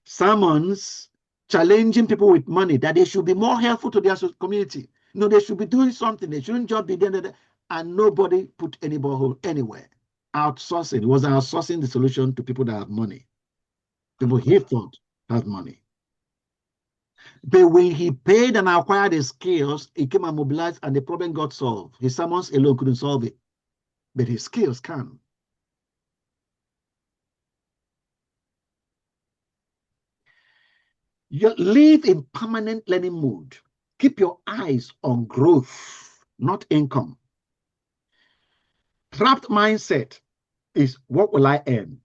Sermons challenging people with money that they should be more helpful to their community. No, they should be doing something. They shouldn't just be there, and nobody put any borehole anywhere. Outsourcing. It was outsourcing the solution to people that have money. People he thought had money. But when he paid and acquired the skills, he came and mobilized, and the problem got solved. His sermons alone couldn't solve it, but his skills can. You live in permanent learning mode. Keep your eyes on growth, not income. Trapped mindset is, what will I earn?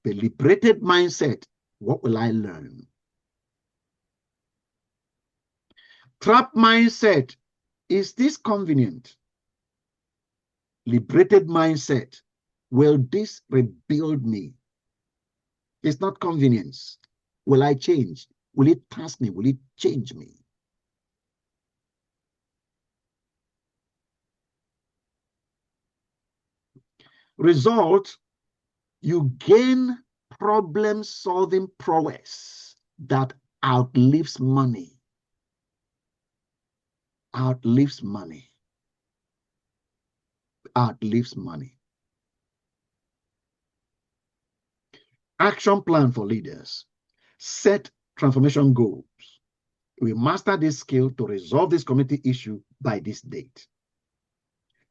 The liberated mindset, what will I learn? Trapped mindset, is this convenient? Liberated mindset, will this rebuild me? It's not convenience. Will I change? Will it task me? Will it change me? Result, you gain problem-solving prowess that outlives money. Outlives money. Outlives money. Action plan for leaders. Set transformation goals. We master this skill to resolve this community issue by this date.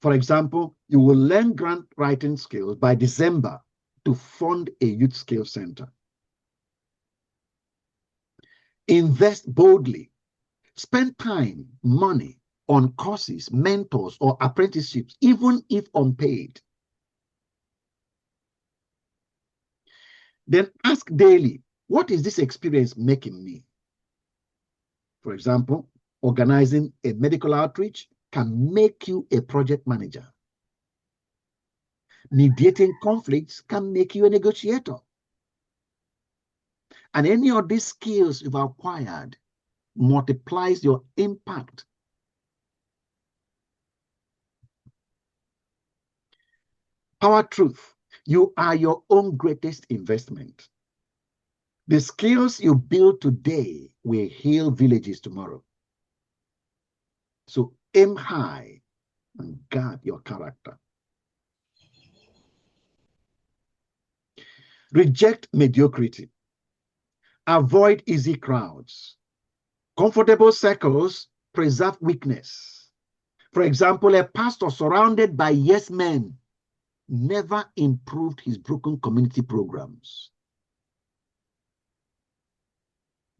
For example, you will learn grant writing skills by December to fund a youth skills center. Invest boldly. Spend time, money on courses, mentors, or apprenticeships, even if unpaid. Then ask daily, what is this experience making me? For example, organizing a medical outreach can make you a project manager. Mediating conflicts can make you a negotiator. And any of these skills you've acquired multiplies your impact. Power truth, you are your own greatest investment. The skills you build today will heal villages tomorrow. So aim high and guard your character. Reject mediocrity. Avoid easy crowds. Comfortable circles preserve weakness. For example, a pastor surrounded by yes men never improved his broken community programs.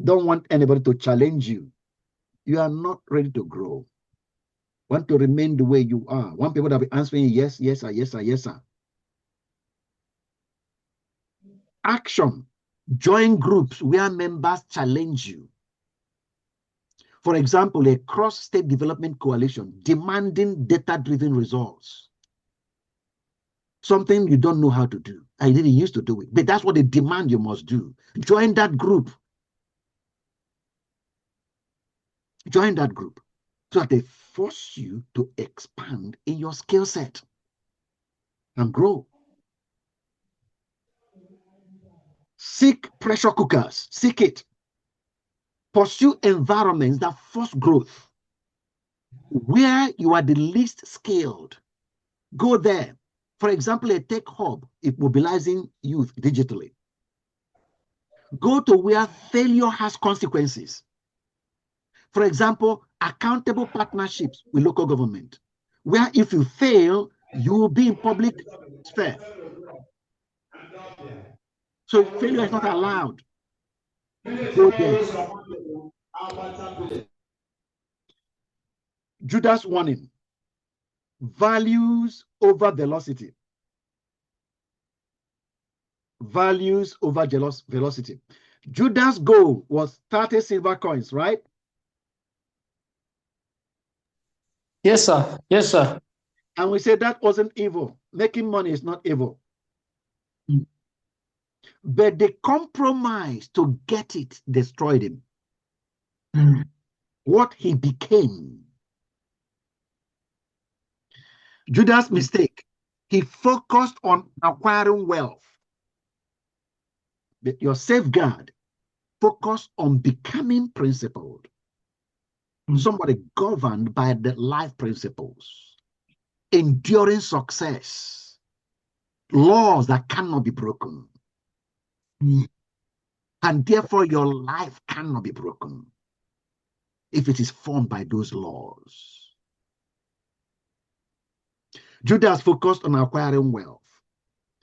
Don't want anybody to challenge you. You are not ready to grow. Want to remain the way you are. Want people to be answering yes, yes, sir, yes, sir, yes, sir. Action. Join groups where members challenge you. For example, a cross-state development coalition demanding data-driven results. Something you don't know how to do. I didn't used to do it, but that's what they demand you must do. Join that group. Join that group so that they force you to expand in your skill set and grow. Seek pressure cookers. Seek it. Pursue environments that force growth. Where you are the least skilled, go there. For example, a tech hub is mobilizing youth digitally. Go to where failure has consequences. For example, accountable partnerships with local government, where if you fail, you will be in public sphere. So failure is not allowed. Go there. Judas warning. Values over velocity. Values over velocity. Judas' goal was 30 silver coins, right? Yes, sir. Yes, sir. And we said that wasn't evil. Making money is not evil. But the compromise to get it destroyed him. What he became. Judas' mistake. He focused on acquiring wealth. But your safeguard, focus on becoming principled. Somebody governed by the life principles. Enduring success. Laws that cannot be broken. And therefore your life cannot be broken if it is formed by those laws. Judas focused on acquiring wealth.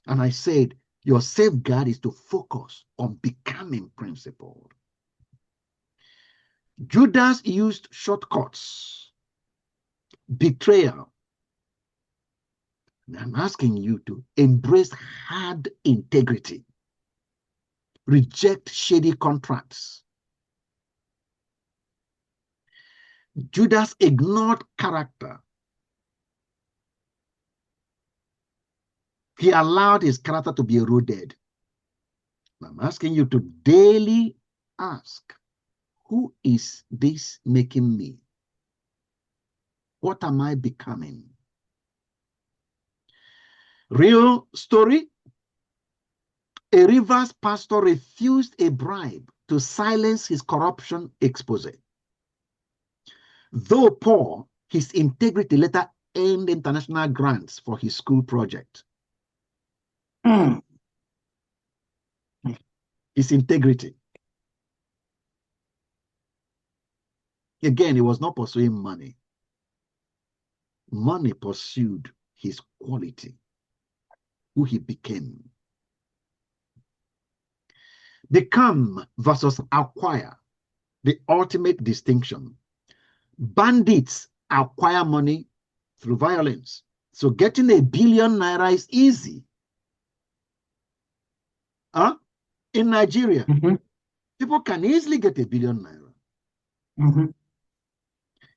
And I said, your safeguard is to focus on becoming principled. Judas used shortcuts, betrayal. I'm asking you to embrace hard integrity. Reject shady contracts. Judas ignored character. He allowed his character to be eroded. I'm asking you to daily ask, who is this making me? What am I becoming? Real story. A Rivers pastor refused a bribe to silence his corruption expose. Though poor, his integrity later earned international grants for his school project. His integrity. Again, he was not pursuing money. Money pursued his quality, who he became. Become versus acquire, the ultimate distinction. Bandits acquire money through violence. So getting $1 billion naira is easy. In Nigeria, people can easily get $1 billion naira.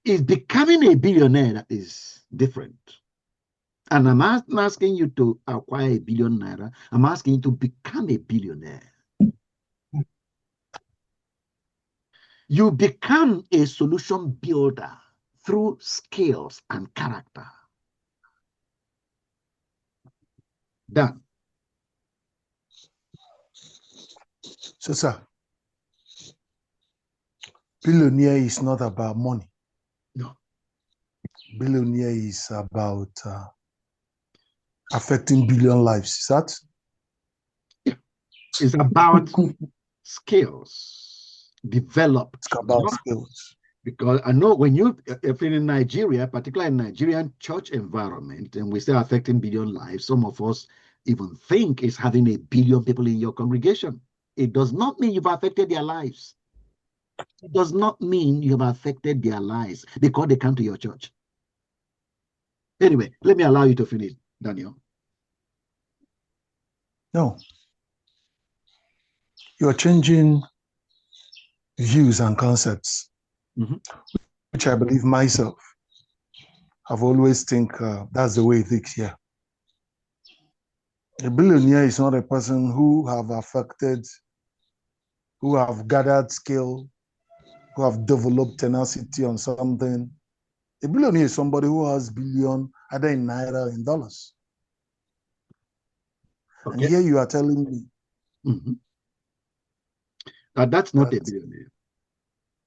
It's becoming a billionaire that is different. And I'm not asking you to acquire $1 billion naira. I'm asking you to become a billionaire. You become a solution builder through skills and character. Done. So, sir, billionaire is not about money. No. Billionaire is about affecting billion lives. Is that? Yeah. It's about skills developed. It's about skills. Because I know when if in Nigeria, particularly in Nigerian church environment, and we say affecting billion lives, some of us even think it's having 1 billion people in your congregation. It does not mean you've affected their lives. It does not mean you have affected their lives because they come to your church. Anyway, let me allow you to finish, Daniel. No. You're changing views and concepts, which I believe myself. I've always think that's the way it is here. A billionaire is not a person who have affected, who have gathered skill, who have developed tenacity on something. A billionaire is somebody who has billion, either in naira or in dollars. Okay. And here you are telling me that's not a billionaire.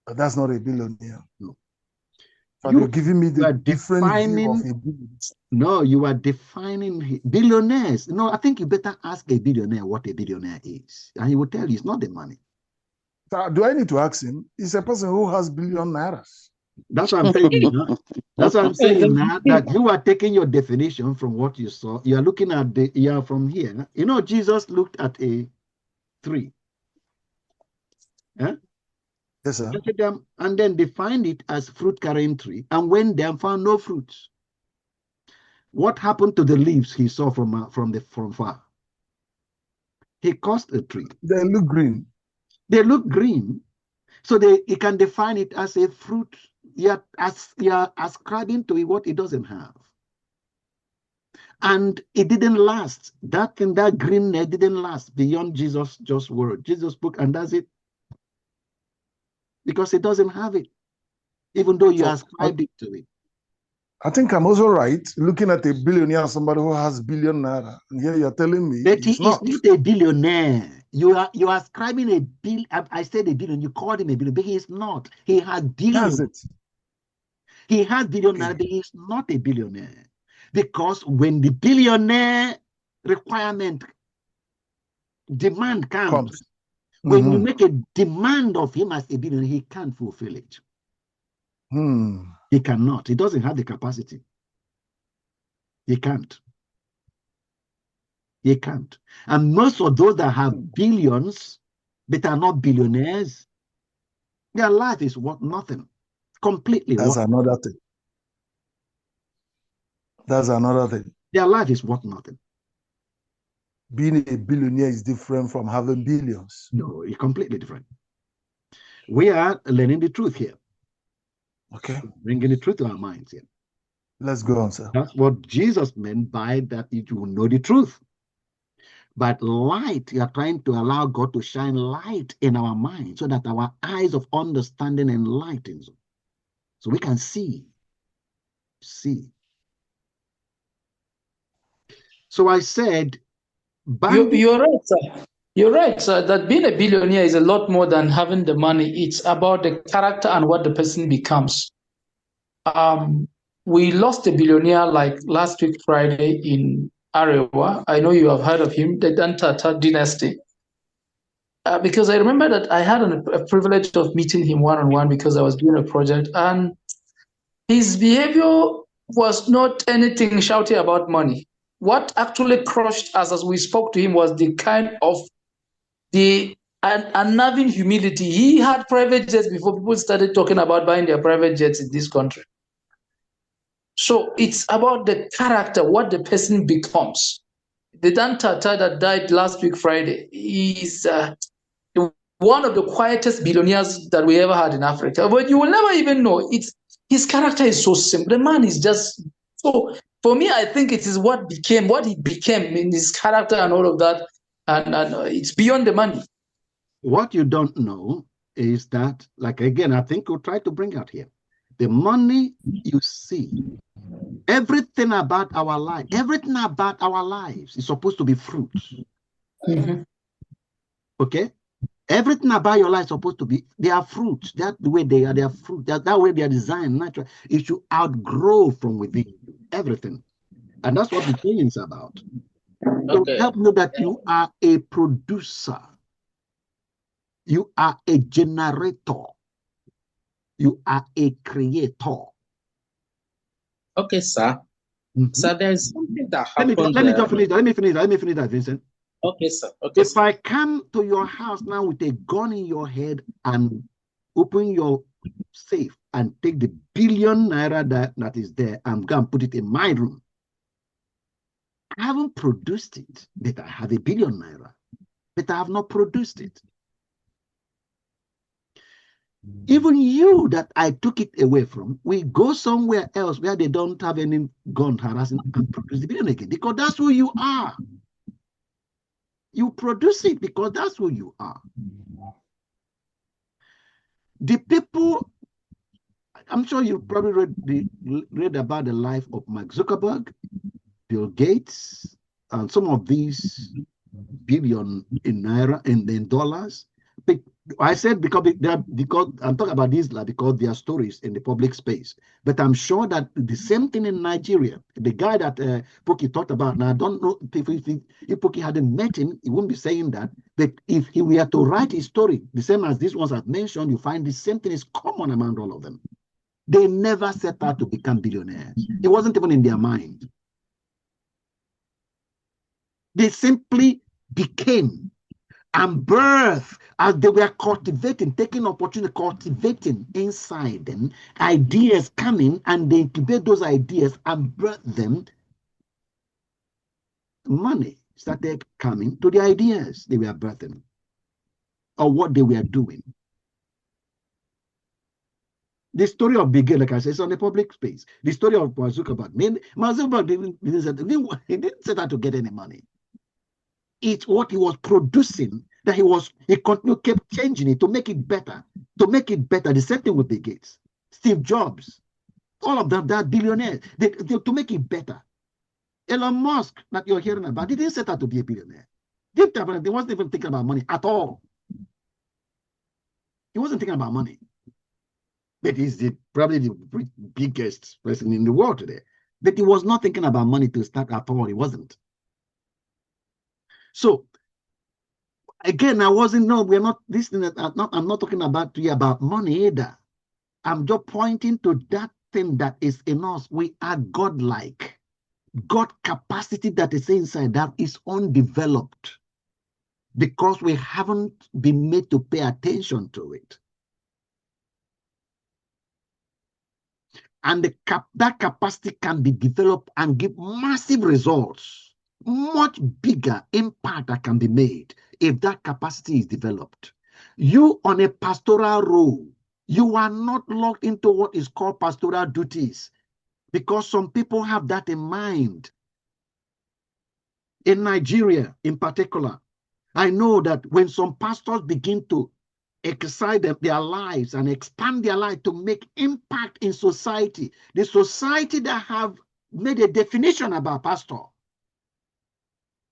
That's not a billionaire. No. But you're giving me the different view of a billionaire. No, you are defining billionaires. No, I think you better ask a billionaire what a billionaire is. And he will tell you it's not the money. So do I need to ask him? He's a person who has billion nairas. That's what I'm saying. That's what I'm saying now, that you are taking your definition from what you saw. You are looking at you are from here. You know, Jesus looked at a tree. Huh? Yes, sir. And then defined it as fruit-carrying tree, and went there and found no fruits. What happened to the leaves he saw from far? He cursed the tree. They look green. They look green, so he can define it as a fruit. You are ascribing to it what it doesn't have, and it didn't last. That thing, that greenness didn't last beyond Jesus' just word. Jesus spoke, and that's it. Because it doesn't have it, even though you ascribed it to it. I think I'm also right, looking at a billionaire, somebody who has billion naira, and here you're telling me that he is not a billionaire. You are ascribing a bill. I said a billion. You called him a billion, but he is not. He has billions. That's it. He has billion naira, but he is not a billionaire, because when the billionaire requirement demand comes. When you make a demand of him as a billionaire, he can't fulfill it. He cannot. He doesn't have the capacity. He can't. He can't. And most of those that have billions but are not billionaires, their life is worth nothing. Completely. That's another thing. That's another thing. Their life is worth nothing. Being a billionaire is different from having billions. No, it's completely different. We are learning the truth here. Okay. Bringing the truth to our minds here. Let's go on, sir. That's what Jesus meant by that you will know the truth. But light, you are trying to allow God to shine light in our minds so that our eyes of understanding enlightens. So we can see. So I said, You're right, sir. You're right, sir, that being a billionaire is a lot more than having the money. It's about the character and what the person becomes. We lost a billionaire like last week, Friday, in Arewa. I know you have heard of him, the Dantata dynasty. Because I remember that I had a privilege of meeting him one-on-one because I was doing a project, and his behavior was not anything shouty about money. What actually crushed us as we spoke to him was the kind of unnerving humility. He had private jets before people started talking about buying their private jets in this country. So it's about the character, what the person becomes. The Dan Tata that died last week, Friday, is one of the quietest billionaires that we ever had in Africa. But you will never even know. His character is so simple. The man is just so. For me, I think it is what he became in his character and all of that, and it's beyond the money. What you don't know is that, like, again, I think we'll try to bring out here, the money you see, everything about our life, everything about our lives is supposed to be fruits. Okay? Everything about your life is supposed to be, they are fruits. That's the way they are fruit. That way they are designed natural. It should outgrow from within you. Everything. And that's what the thing is about. Okay. To help you that you are a producer. You are a generator. You are a creator. Okay, sir. Mm-hmm. So there's something that Let happened. me just finish that. Let me finish that, Vincent. Okay, sir. Okay, if sir. I come to your house now with a gun in your head and open your safe and take the billion naira that is there and go and put it in my room, I haven't produced it, but I have a billion naira, but I have not produced it. Even you that I took it away from, we go somewhere else where they don't have any gun harassing and produce the billion again, because that's who you are. You produce it because that's who you are. The people, I'm sure you probably read about the life of Mark Zuckerberg, Bill Gates, and some of these billion in naira and in dollars. But I said because I'm talking about these because they are stories in the public space. But I'm sure that the same thing in Nigeria. The guy that Poki talked about, now I don't know if Poki hadn't met him, he wouldn't be saying that. But if he were to write his story, the same as these ones I've mentioned, you find the same thing is common among all of them. They never set out to become billionaires. It wasn't even in their mind. They simply became and birth as they were cultivating, taking opportunity, cultivating inside them, ideas coming, and they incubate those ideas and birth them. Money started coming to the ideas they were birthing or what they were doing. The story of Bill Gates, like I said, is on the public space. The story of Mark Zuckerberg. Mark Zuckerberg didn't set out to get any money. It's what he was producing that he continued, kept changing it to make it better. The same thing with Bill Gates, Steve Jobs, all of them, they're billionaires. To make it better. Elon Musk that you're hearing about, he didn't set out to be a billionaire. They wasn't even thinking about money at all. He wasn't thinking about money. But he's probably the biggest person in the world today. But he was not thinking about money to start at all. He wasn't. So again, we're not listening. I'm not talking about money either. I'm just pointing to that thing that is in us. We are godlike. God capacity that is inside that is undeveloped because we haven't been made to pay attention to it. And that capacity can be developed and give massive results, much bigger impact that can be made if that capacity is developed. You on a pastoral role, you are not locked into what is called pastoral duties because some people have that in mind. In Nigeria, in particular, I know that when some pastors begin to exercise their lives and expand their life to make impact in society, the society that have made a definition about pastor,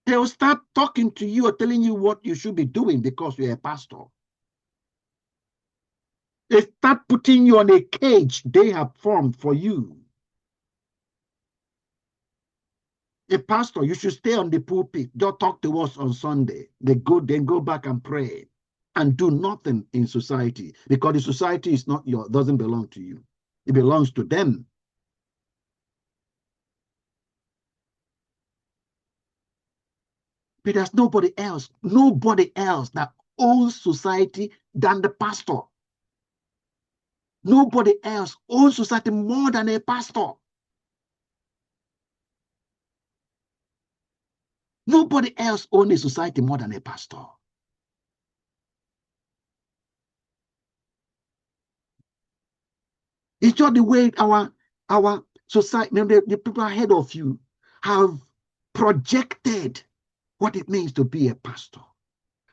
they will start talking to you or telling you what you should be doing because you're a pastor. They start putting you on a cage they have formed for you. A pastor, you should stay on the pulpit. Don't talk to us on Sunday. Then go back and pray and do nothing in society because the society is not doesn't belong to you. It belongs to them. But there's nobody else that owns society than the pastor. Nobody else owns society more than a pastor. Nobody else owns a society more than a pastor. It's just the way our society, the people ahead of you have projected what it means to be a pastor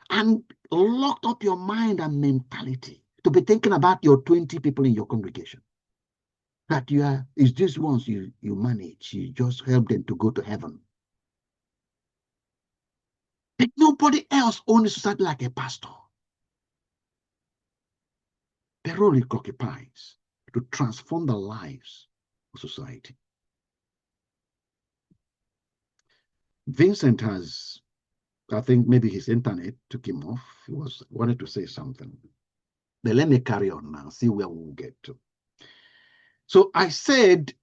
and locked up your mind and mentality to be thinking about your 20 people in your congregation. That it's these ones you manage, you just help them to go to heaven. But nobody else owns society like a pastor. The role it occupies to transform the lives of society. Vincent has, I think maybe his internet took him off. He wanted to say something. But let me carry on now, see where we'll get to. So I said,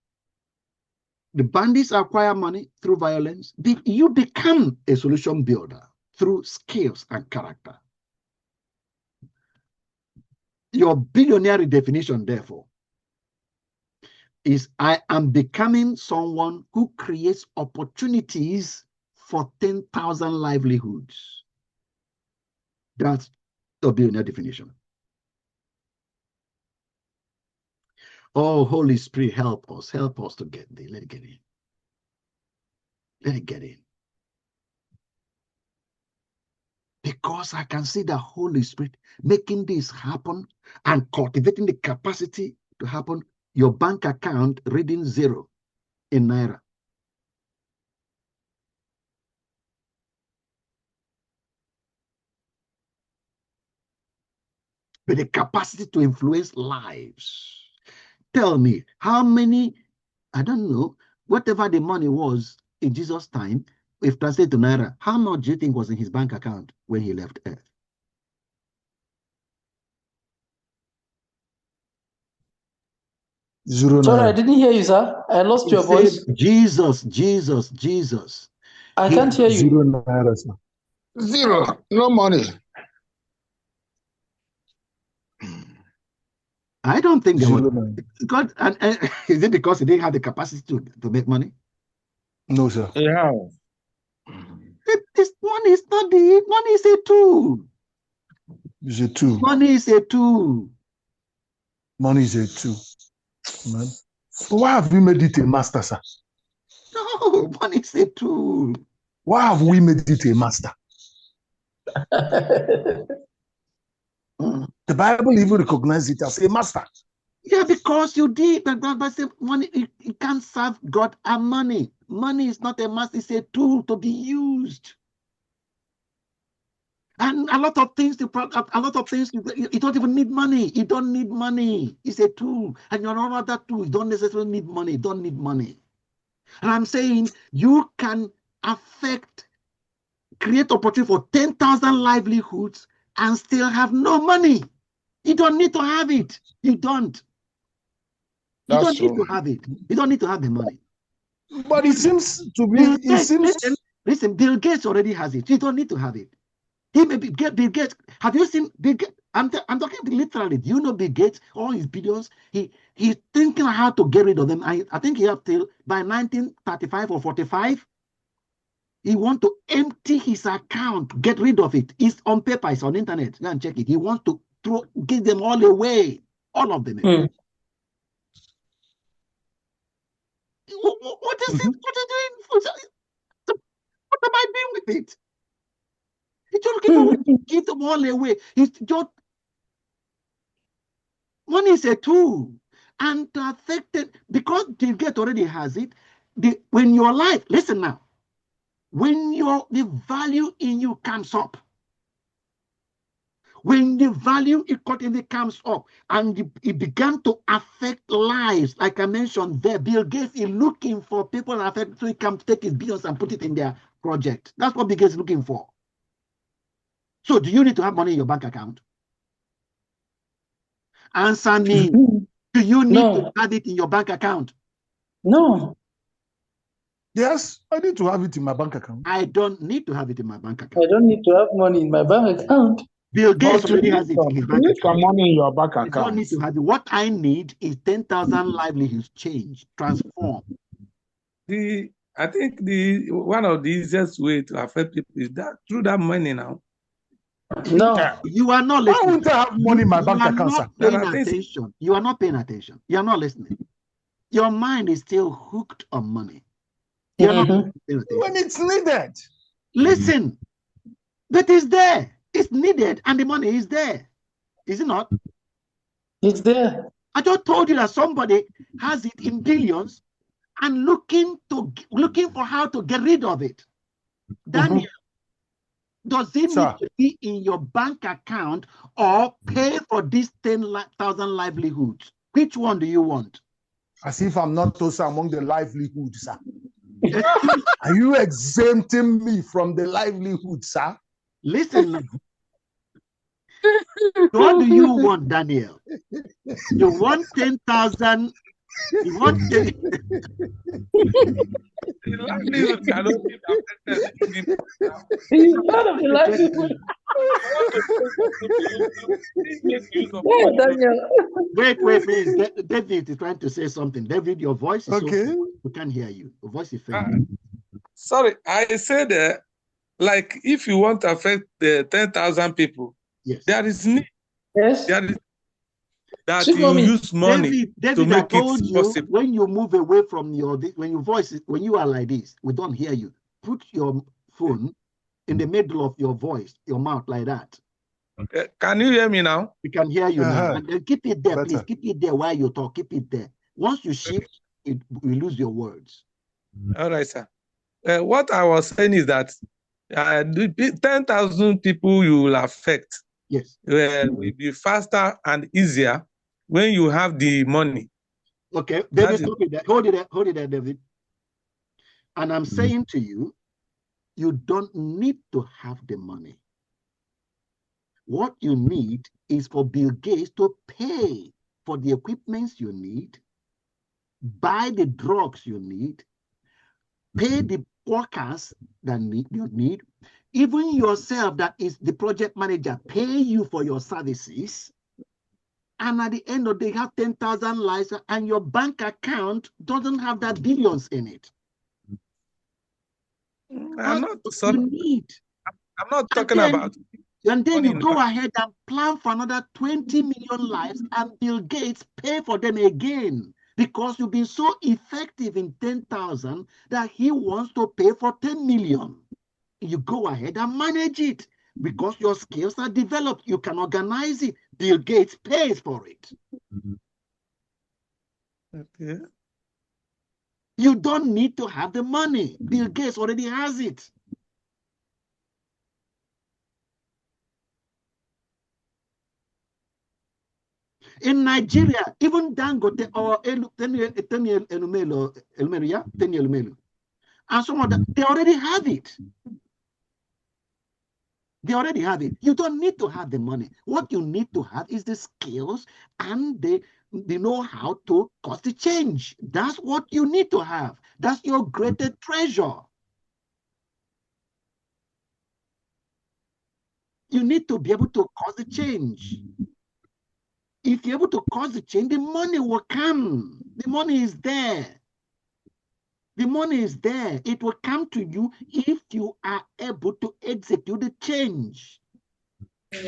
the bandits acquire money through violence. You become a solution builder through skills and character. Your billionaire definition, therefore, is I am becoming someone who creates opportunities for 10,000 livelihoods. That's the billionaire definition. Oh, Holy Spirit, help us to get there. Let it get in. Let it get in. Because I can see the Holy Spirit making this happen and cultivating the capacity to happen. Your bank account reading 0 in Naira. But the capacity to influence lives. Tell me, how many, I don't know, whatever the money was in Jesus' time, if translated to Naira, how much do you think was in his bank account when he left Earth? Zero. Sorry, I didn't hear you, sir. I lost your voice. Jesus. I can't hear you. 0 Naira, sir. 0. No money. I don't think there was. 0. God, and is it because he didn't have the capacity to make money? No, sir. Yeah. This money is not the money is a tool. It's a tool. Money is a tool. Money is a tool. Man. Why have we made it a master, sir? No, money is a tool. Why have we made it a master? The Bible even recognizes it as a master. Yeah, because you did. But say money, you can't serve God and money. Money is not a master, it's a tool to be used. And a lot of things, you don't even need money. You don't need money. It's a tool. And you're not that tool. You don't necessarily need money. You don't need money. And I'm saying you can create opportunity for 10,000 livelihoods and still have no money. You don't need to have it. You don't. You don't need to have it. You don't need to have the money. But it seems to be. Listen, Bill Gates already has it. You don't need to have it. He may be Bill Gates. Have you seen Bill Gates? I'm talking literally. Do you know Bill Gates? All his billions. He's thinking how to get rid of them. I think he have till by 1935 or 45. He wants to empty his account, get rid of it. It's on paper. It's on internet. Go and check it. He wants to give them all away, all of them. Away. What is it? What are you doing? What am I doing with it? He's just looking to give them all away. He's just money is a tool, and to affect it because Bill Gates already has it. When your life, listen now, when the value in you comes up, when the value equity comes up, and it began to affect lives, like I mentioned there, Bill Gates is looking for people that affect so he can take his billions and put it in their project. That's what Bill Gates is looking for. So do you need to have money in your bank account? Answer me. Do you need to have it in your bank account? No. Yes, I need to have it in my bank account. I don't need to have it in my bank account. I don't need to have money in my bank account. Bill Gates already has it in his bank account. Some money in your bank account. I don't need to have it. What I need is 10,000 livelihoods change, transform. I think one of the easiest way to affect people is that through that money now. No, you are not listening. Why won't I have money in my bank account, sir? You are not paying attention. You are not listening. Your mind is still hooked on money. You are not paying attention. When it's needed. Listen, but it's there. It's needed, and the money is there. Is it not? It's there. I just told you that somebody has it in billions and looking for how to get rid of it. Daniel, does it need to be in your bank account or pay for these 10,000 livelihoods? Which one do you want? As if I'm not also among the livelihoods, sir. Are you exempting me from the livelihood, sir? Listen, What do you want, Daniel? You want 10,000? You want 10? The livelihood cannot be affected. He's part of the livelihood. Yeah, Daniel. Wait, please. David is trying to say something. David, your voice is okay. So we can't hear you. Your voice is faint. Sorry, I said like if you want to affect the 10,000 people, yes, there is need. Yes. There is that you use money David, to make I told it you, possible. when you move away from when you are like this, we don't hear you. Put your phone in the middle of your voice, your mouth like that. Okay. Can you hear me now? We can hear you now. And then keep it there, please. Keep it there while you talk. Keep it there. Once you shift, we lose your words. All right, sir. What I was saying is that 10,000 people you will affect. Yes. Will be faster and easier when you have the money. Okay, David, hold it there, David. And I'm saying to you, you don't need to have the money. What you need is for Bill Gates to pay for the equipments you need, buy the drugs you need, pay the workers that you need, even yourself, that is the project manager, pay you for your services. And at the end of the day, you have 10,000 lives, and your bank account doesn't have that billions in it. I'm not talking about. And then you go ahead and plan for another 20 million lives, and Bill Gates pay for them again, because you've been so effective in 10,000 that he wants to pay for 10 million. You go ahead and manage it because your skills are developed. You can organize it. Bill Gates pays for it. Okay. You don't need to have the money. Bill Gates already has it. In Nigeria, even Dangote or Elumelu, and some of them, they already have it. They already have it. You don't need to have the money. What you need to have is the skills and the know-how to cause the change. That's what you need to have. That's your greatest treasure. You need to be able to cause the change. If you're able to cause the change, the money will come. The money is there. The money is there. It will come to you if you are able to execute the change. But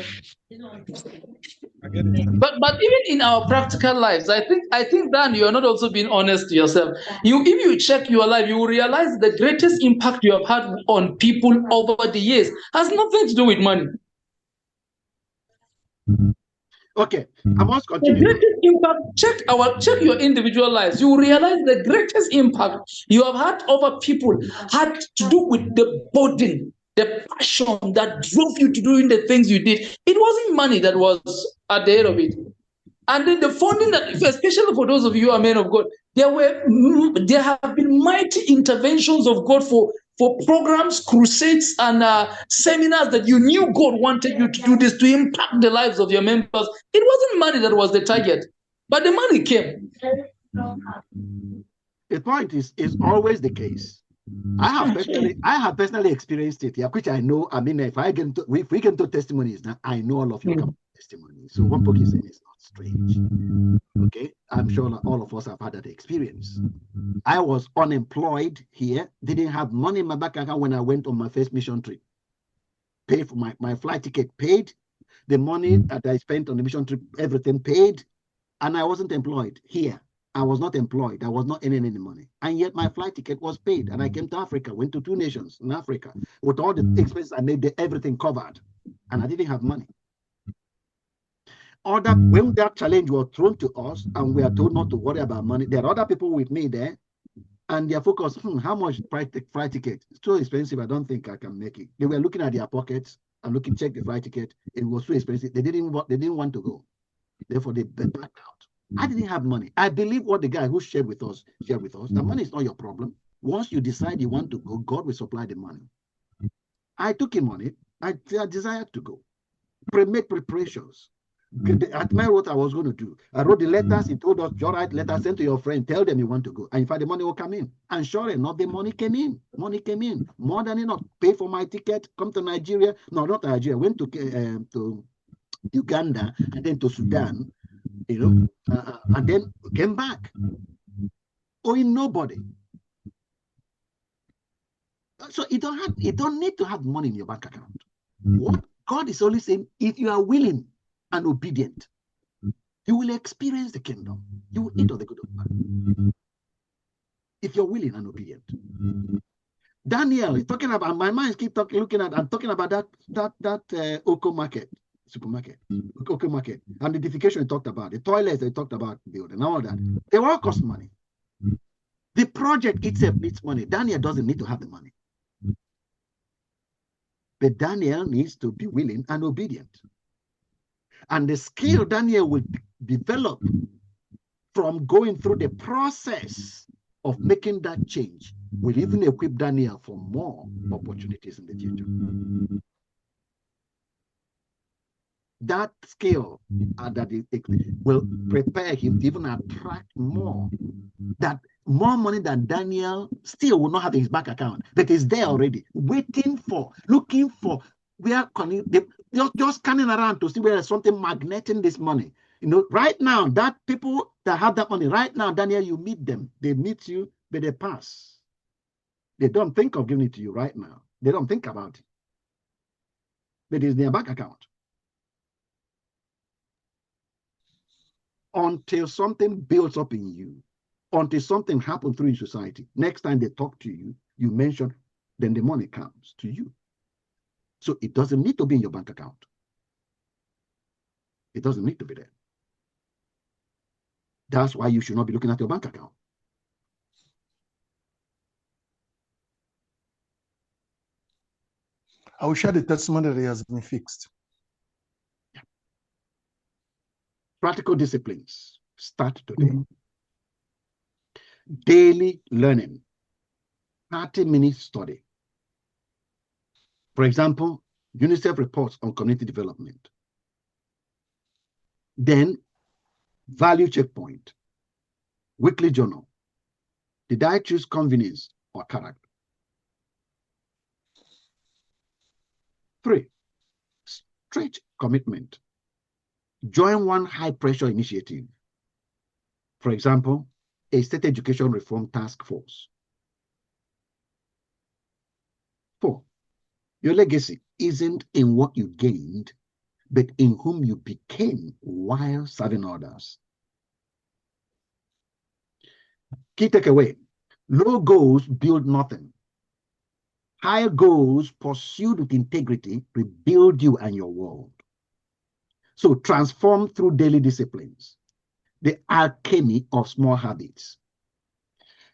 even in our practical lives, I think Dan, you are not also being honest to yourself. If you check your life, you will realize the greatest impact you have had on people over the years has nothing to do with money. Okay, I must continue. The greatest impact, check your individual lives. You will realize the greatest impact you have had over people had to do with the burden, the passion that drove you to doing the things you did. It wasn't money that was at the end of it. And then the funding that, especially for those of you who are men of God, there have been mighty interventions of God for programs, crusades, and seminars that you knew God wanted you to do this to impact the lives of your members. It wasn't money that was the target, but the money came. The point is always the case. I have personally experienced it, yeah, which I know. I mean, if we get into testimonies now, I know all of you come testimonies. So one book is saying it's not strange. Okay, I'm sure that all of us have had that experience. I was unemployed here, didn't have money in my bank account when I went on my first mission trip. Paid for my flight ticket, paid the money that I spent on the mission trip, everything paid, and I wasn't employed here. I was not employed. I was not earning any money. And yet my flight ticket was paid. And I came to Africa, went to 2 nations in Africa with all the expenses I made, everything covered. And I didn't have money. When that challenge was thrown to us and we are told not to worry about money, there are other people with me there and they're focused, how much flight ticket? It's too expensive. I don't think I can make it. They were looking at their pockets and check the flight ticket. It was too expensive. They didn't want to go. Therefore, they backed out. I didn't have money. I believe what the guy who shared with us. The money is not your problem. Once you decide you want to go, God will supply the money. I took him on it. I desired to go. Made preparations. I admire what I was going to do. I wrote the letters. He told us, you write letters, send to your friend, tell them you want to go. And in fact, the money will come in. And sure enough, the money came in. Money came in. More than enough. Pay for my ticket, come to Nigeria. No, not Nigeria. Went to Uganda and then to Sudan, and then came back. Owing nobody. So you don't need to have money in your bank account. What God is only saying, if you are willing and obedient, you will experience the kingdom. You will eat of the good of man. If you're willing and obedient. Daniel is talking about, my mind keep looking at, I'm talking about that Oko market, supermarket, Oko market, and the edification he talked about, the toilets they talked about building, all that. They all cost money. The project itself needs money. Daniel doesn't need to have the money. But Daniel needs to be willing and obedient. And the skill Daniel will develop from going through the process of making that change will even equip Daniel for more opportunities in the future. That skill that it will prepare him to even attract more. That more money than Daniel still will not have in his bank account, but is there already, waiting for, looking for, they're just scanning around to see where there's something magneting this money. Right now, that people that have that money, right now, Daniel, you meet them, they meet you, but they pass. They don't think of giving it to you right now. They don't think about it. But it's in their bank account. Until something builds up in you, until something happens through society. Next time they talk to you, you mention, then the money comes to you. So it doesn't need to be in your bank account. It doesn't need to be there. That's why you should not be looking at your bank account. I will share the testimony that it has been fixed. Yeah. Practical disciplines start today. Daily learning, 30-minute study. For example, UNICEF reports on community development. Then, value checkpoint, weekly journal. Did I choose convenience or character? 3, stretch commitment. Join one high-pressure initiative. For example, a state education reform task force. 4, your legacy isn't in what you gained, but in whom you became while serving others. Key takeaway: low goals build nothing. Higher goals pursued with integrity rebuild you and your world. So transform through daily disciplines, the alchemy of small habits.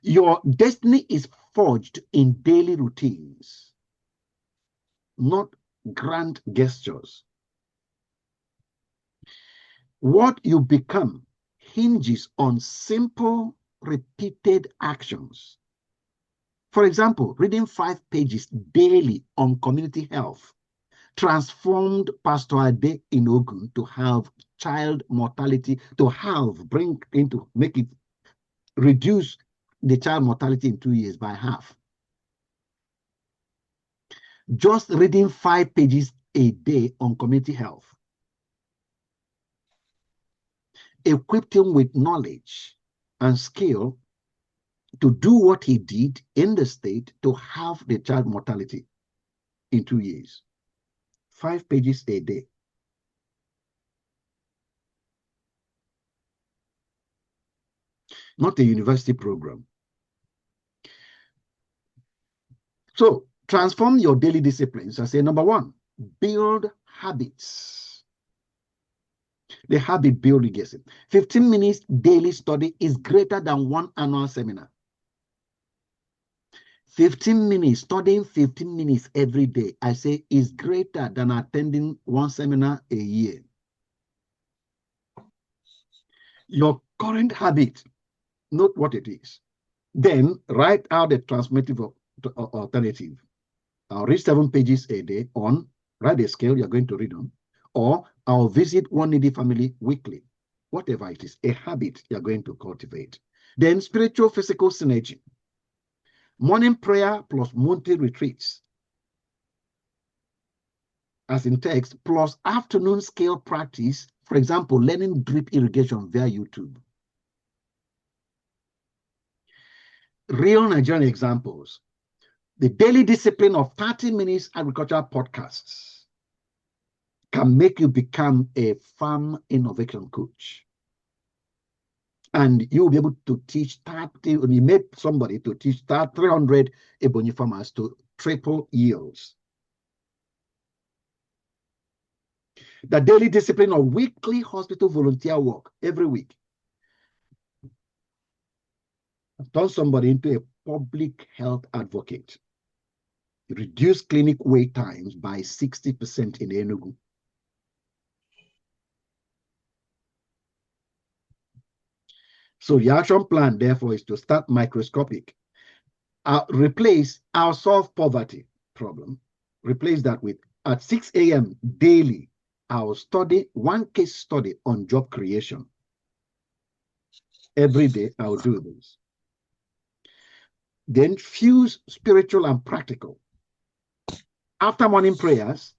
Your destiny is forged in daily routines, not grand gestures. What you become hinges on simple, repeated actions. For example, reading 5 pages daily on community health transformed Pastor Ade in Ogun to have child mortality, reduce the child mortality in 2 years by half. Just reading 5 pages a day on community health equipped him with knowledge and skill to do what he did in the state to halve the child mortality in 2 years. 5 pages a day. Not a university program. So transform your daily disciplines. I say, number 1, build habits. The habit building is 15 minutes daily study is greater than 1 annual seminar. 15 minutes, studying 15 minutes every day, I say, is greater than attending 1 seminar a year. Your current habit, note what it is. Then write out the transformative alternative. I'll read 7 pages a day on, write a scale you're going to read on or I'll visit one needy family weekly. Whatever it is, a habit you're going to cultivate. Then spiritual physical synergy. Morning prayer plus monthly retreats, as in text, plus afternoon scale practice, for example, learning drip irrigation via YouTube. Real Nigerian examples. The daily discipline of 30 minutes agricultural podcasts can make you become a farm innovation coach. And you'll be able to teach 30, when you made somebody to teach 300 Ebonyi farmers to triple yields. The daily discipline of weekly hospital volunteer work every week. I've turned somebody into a public health advocate. Reduce clinic wait times by 60% in Enugu. So the action plan, therefore, is to start microscopic. I'll solve poverty problem. Replace that with, at 6 a.m. daily, I'll study one case study on job creation. Every day, I'll do this. Then fuse spiritual and practical. After morning prayers,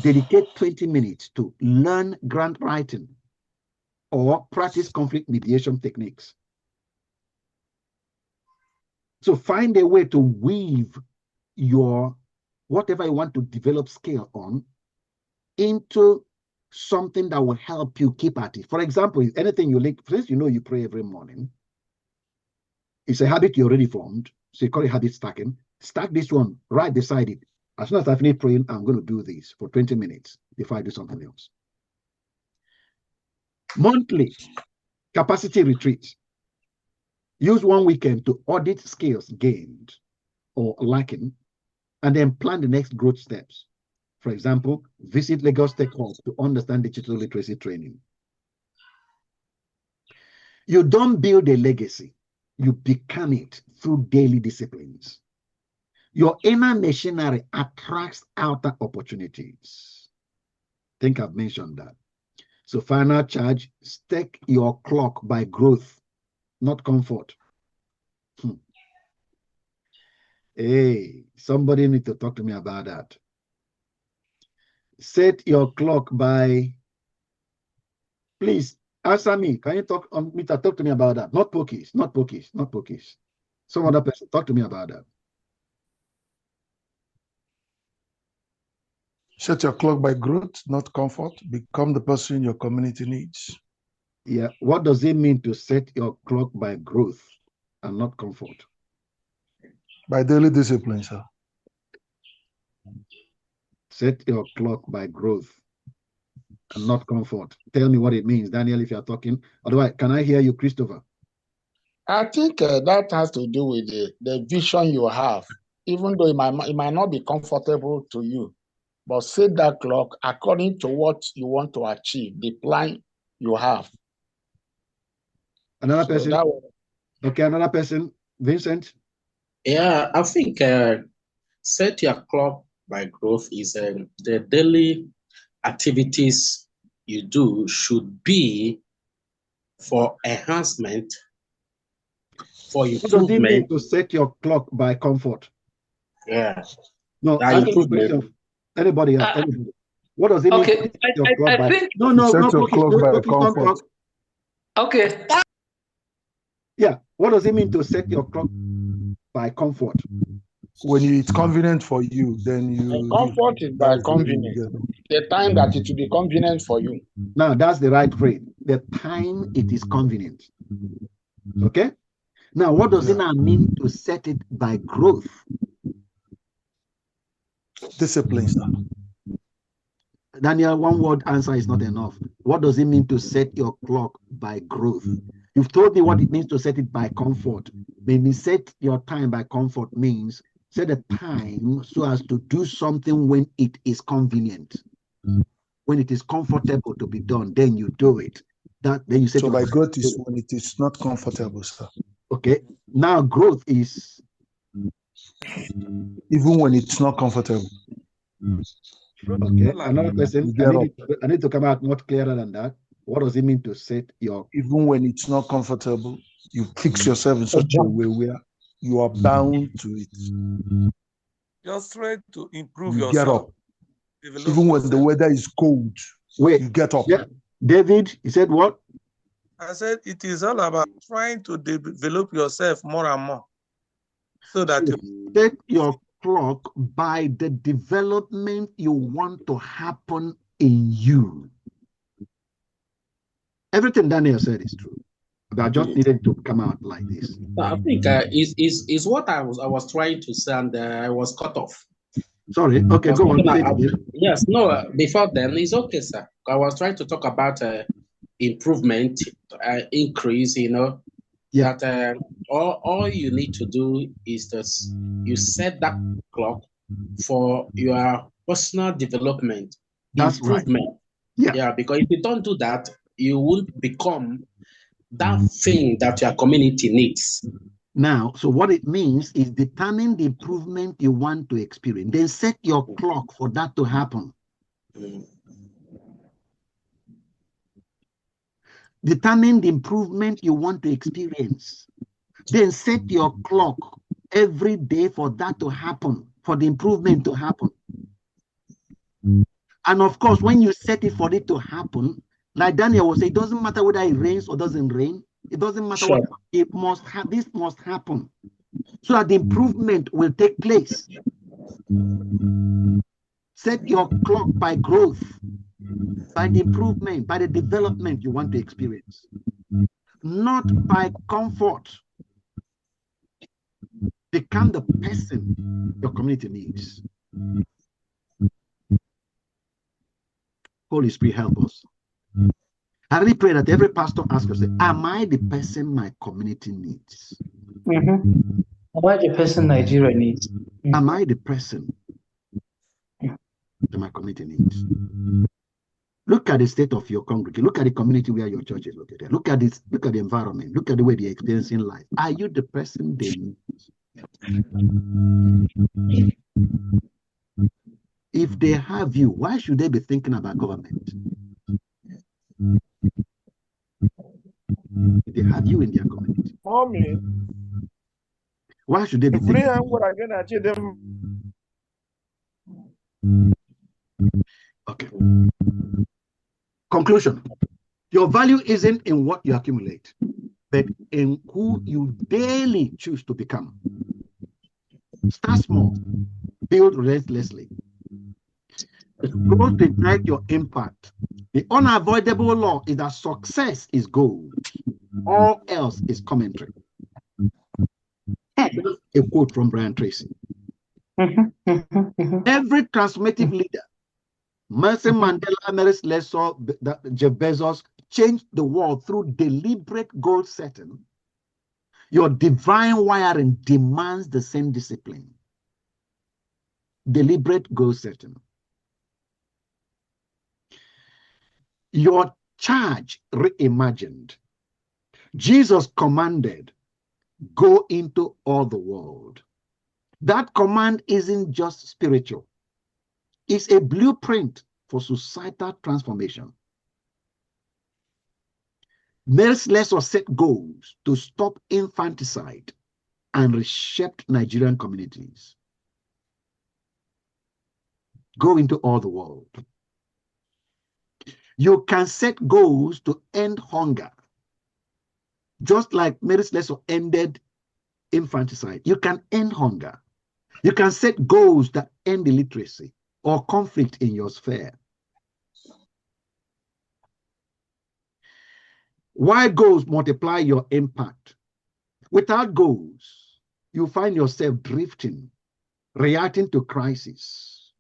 dedicate 20 minutes to learn grant writing or practice conflict mediation techniques. So find a way to weave your whatever you want to develop skill on into something that will help you keep at it. For example, if anything you like, first, you know you pray every morning. It's a habit you already formed, so you call it habit stacking. Stack this one right beside it. As soon as I finish praying, I'm going to do this for 20 minutes before I do something else. Monthly capacity retreats. Use one weekend to audit skills gained or lacking, and then plan the next growth steps. For example, visit Lagos Tech Hub to understand digital literacy training. You don't build a legacy, you become it through daily disciplines. Your inner machinery attracts outer opportunities. I think I've mentioned that. So final charge, stack your clock by growth, not comfort. Hey, somebody need to talk to me about that. Set your clock by, please answer me. Can you talk on me? Talk to me about that. Not pokies, not pokies, not pokies. Some other person, talk to me about that. Set your clock by growth, not comfort. Become the person your community needs. Yeah, what does it mean to set your clock by growth and not comfort? By daily discipline, sir. Set your clock by growth and not comfort. Tell me what it means, Daniel, if you're talking. Otherwise, can I hear you, Christopher? I think that has to do with the vision you have, even though it might not be comfortable to you, but set that clock according to what you want to achieve, the plan you have. Another person? Okay, another person. Vincent? Yeah, I think set your clock by growth is the daily activities you do should be for enhancement, for improvement. What does it mean to set your clock by comfort? Yeah. No, I think question. Anybody else? Anybody. What does it mean? Okay, I think. No, set your clock by comfort. Okay. Yeah. What does it mean to set your clock by comfort? When it's convenient for you, then you. Comfort is by convenience. The time that it will be convenient for you. Now that's the right phrase. The time it is convenient. Okay. Now, what does it now mean to set it by growth? Discipline, sir. Daniel, one word answer is not enough. What does it mean to set your clock by growth? You've told me what it means to set it by comfort. Maybe set your time by comfort means set a time so as to do something when it is convenient. When it is comfortable to be done, then you do it. Then you set so by growth is when it is not comfortable, sir. Okay. Now growth is even when it's not comfortable. Okay, another question. I need to come out much clearer than that. What does it mean to set your... Even when it's not comfortable, you fix yourself in such a way where you are bound to it. Just try to improve you yourself. Get up. Even when the weather is cold, you get up. Yeah. David, he said what? I said it is all about trying to develop yourself more and more. So that you set your clock by the development you want to happen in you. Everything Daniel said is true. But I just needed to come out like this. I think is what I was trying to say, and I was cut off. Sorry. Okay, go on. Yes, no. Before then, it's okay, sir. I was trying to talk about improvement, increase. Yeah. That all you need to do is that you set that clock for your personal development. That's improvement. Right. Yeah. Because if you don't do that, you won't become that thing that your community needs. Now, so what it means is determine the improvement you want to experience. Then set your clock for that to happen. Determine the improvement you want to experience. Then set your clock every day for that to happen, for the improvement to happen. And of course, when you set it for it to happen, like Daniel was saying, it doesn't matter whether it rains or doesn't rain. It doesn't matter what it must have. This must happen so that the improvement will take place. Set your clock by growth, by the improvement, by the development you want to experience, not by comfort. Become the person your community needs. Holy Spirit, help us. I really pray that every pastor asks us, am I the person my community needs? Am I the person Nigeria needs? Am I the person that my community needs? Look at the state of your congregation. Look at the community where your church is located. Look at this. Look at the environment. Look at the way they're experiencing life. Are you the person they need? If they have you, why should they be thinking about government? If they have you in their community, why should they be thinking? Okay. Conclusion. Your value isn't in what you accumulate, but in who you daily choose to become. Start small. Build relentlessly. Growth to ignite your impact. The unavoidable law is that success is gold. All else is commentary. A quote from Brian Tracy. Every transformative leader, Nelson Mandela, Mary Slessor, Jeff Bezos, changed the world through deliberate goal setting. Your divine wiring demands the same discipline. Deliberate goal setting. Your charge reimagined. Jesus commanded, go into all the world. That command isn't just spiritual. It's a blueprint for societal transformation. Mary Slessor set goals to stop infanticide and reshape Nigerian communities. Go into all the world. You can set goals to end hunger. Just like Mary Slessor ended infanticide, you can end hunger. You can set goals that end illiteracy or conflict in your sphere. Why goals multiply your impact? Without goals, you find yourself drifting, reacting to crisis.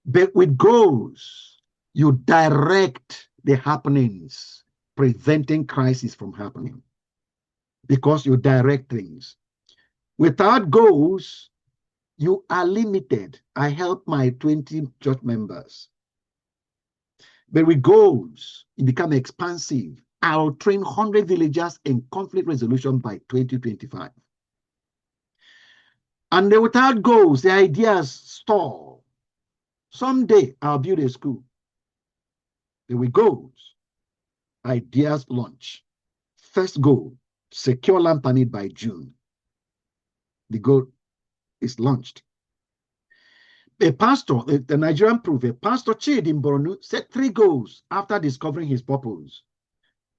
But with goals, you direct the happenings, preventing crisis from happening because you direct things. Without goals, you are limited. I help my 20 church members. But with goals, you become expansive. I'll train 100 villagers in conflict resolution by 2025. And without goals, the ideas stall. Someday I'll build a school. There we go. Ideas launch. First goal, secure land permit by June. The goal is launched. A pastor, the Nigerian proof, a pastor Chid in Borno set 3 goals after discovering his purpose.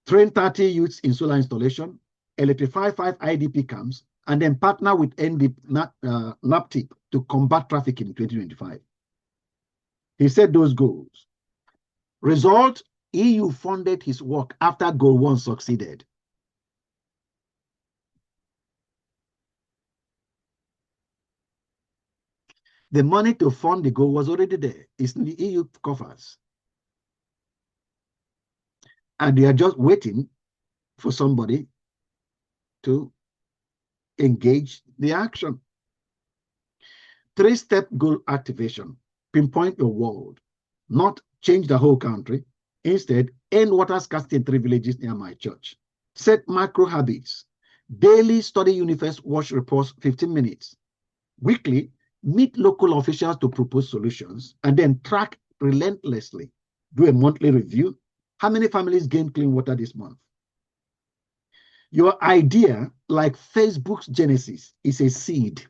Train 30 youths in solar installation, electrify 5 IDP camps, and then partner with NAPTIP to combat trafficking in 2025. He set those goals. Result, EU funded his work after goal 1 succeeded. The money to fund the goal was already there. It's in the EU coffers. And they are just waiting for somebody to engage the action. 3-step goal activation. Pinpoint your world, not change the whole country. Instead, end water scarcity in 3 villages near my church. Set micro habits. Daily study Universe watch reports 15 minutes. Weekly, meet local officials to propose solutions, and then track relentlessly. Do a monthly review. How many families gained clean water this month? Your idea, like Facebook's genesis, is a seed.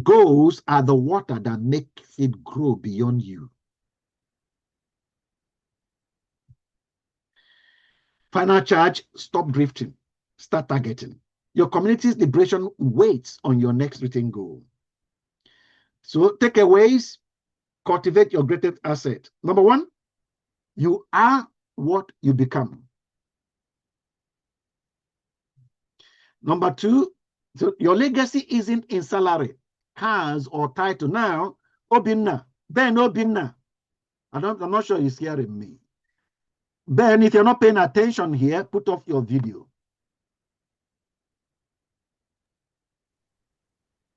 Goals are the water that makes it grow beyond you. Final charge, stop drifting. Start targeting. Your community's liberation waits on your next written goal. So takeaways, cultivate your greatest asset. Number 1, you are what you become. Number 2, so your legacy isn't in salary, cars, or title. Now, Obinna, Ben Obinna. I'm not sure he's hearing me. Ben, if you're not paying attention here, put off your video.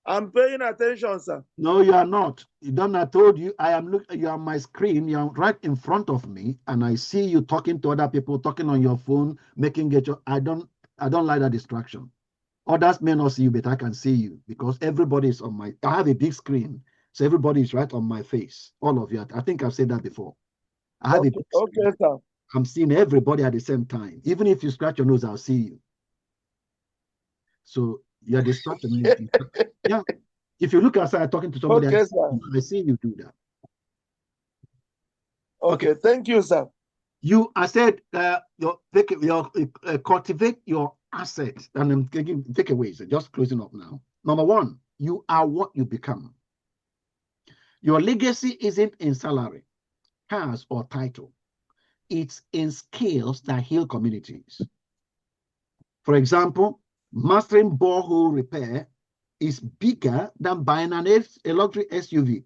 I'm paying attention, sir. No, you are not. You don't. I told you I am looking. You are on my screen. You are right in front of me, and I see you talking to other people, talking on your phone, making it. I don't like that distraction. Others may not see you, but I can see you because everybody is on my. I have a big screen, so everybody is right on my face. All of you. I think I've said that before. I have a big screen. Okay, sir. I'm seeing everybody at the same time. Even if you scratch your nose, I'll see you. So you're distracting me. Yeah. If you look outside talking to somebody, Okay, I see you do that. Okay, thank you, sir. I said, cultivate your assets, and I'm taking takeaways. Just closing up now. Number 1, you are what you become. Your legacy isn't in salary, cars, or title. It's in skills that heal communities. For example, mastering borehole repair is bigger than buying a luxury SUV.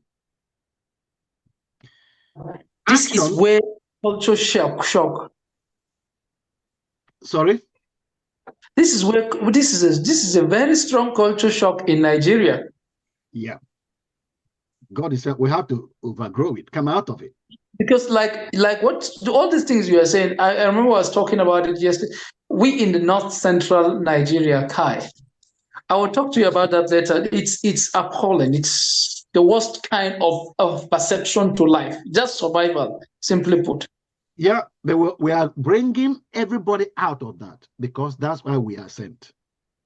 This is where culture shock. Sorry? This is a very strong culture shock in Nigeria. Yeah. God is saying we have to overgrow it, come out of it. Because like what all these things you are saying, I remember I was talking about it yesterday. We in the north central Nigeria, Kai. I will talk to you about that later. It's appalling. It's the worst kind of perception to life. Just survival, simply put. Yeah, but we are bringing everybody out of that because that's why we are sent.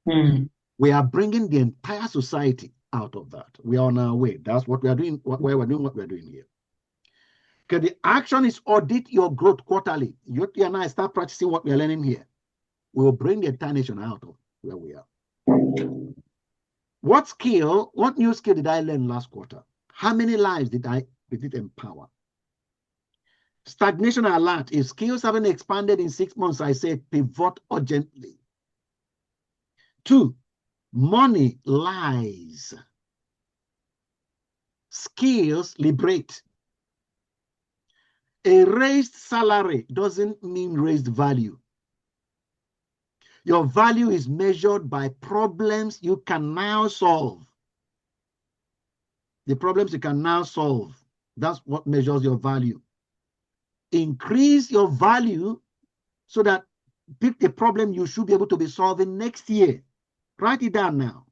We are bringing the entire society out of that. We are on our way. That's what we are doing. Why we're doing what we're doing here. Okay, the action is audit your growth quarterly. You and I start practicing what we are learning here. We will bring the entire nation out of where we are. What new skill did I learn last quarter? How many lives did it empower? Stagnation alert. If skills haven't expanded in 6 months, I say pivot urgently. 2, money lies. Skills liberate. A raised salary doesn't mean raised value. Your value is measured by problems you can now solve. The problems you can now solve. That's what measures your value. Increase your value so that pick the problem you should be able to be solving next year. Write it down now.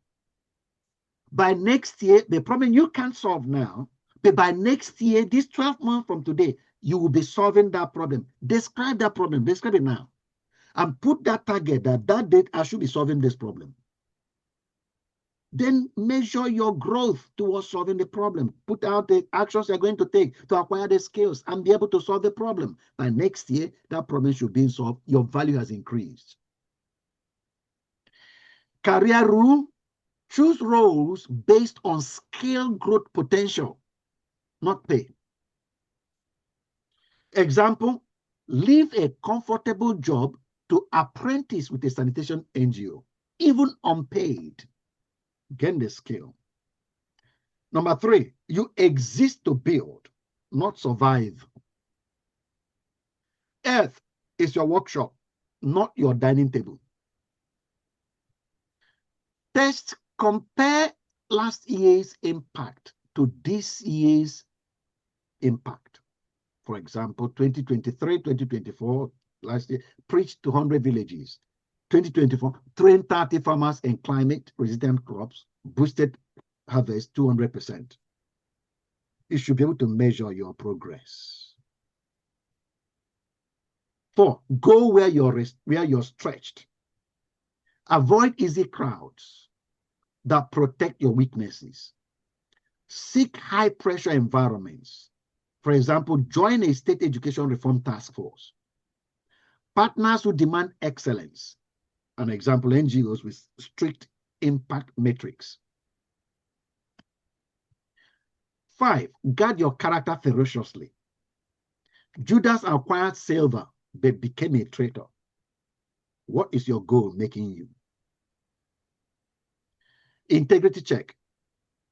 By next year, the problem you can't solve now, But by next year, this 12 months from today, you will be solving that problem. Describe that problem. Describe it now. And put that target that date I should be solving this problem. Then measure your growth towards solving the problem. Put out the actions you're going to take to acquire the skills and be able to solve the problem. By next year, that problem should be solved. Your value has increased. Career rule: choose roles based on skill growth potential, not pay. Example: leave a comfortable job to apprentice with a sanitation NGO, even unpaid. Gain the skill. Number 3, you exist to build, not survive. Earth is your workshop, not your dining table. Compare last year's impact to this year's impact. For example, 2023, 2024, last year, preached to 100 villages. 2024, trained 30 farmers in climate-resistant crops, boosted harvest 200%. You should be able to measure your progress. 4, go where you're stretched. Avoid easy crowds that protect your weaknesses. Seek high-pressure environments. For example, join a state education reform task force. Partners who demand excellence. An example, NGOs with strict impact metrics. 5, guard your character ferociously. Judas acquired silver but became a traitor. What is your goal making you? Integrity check.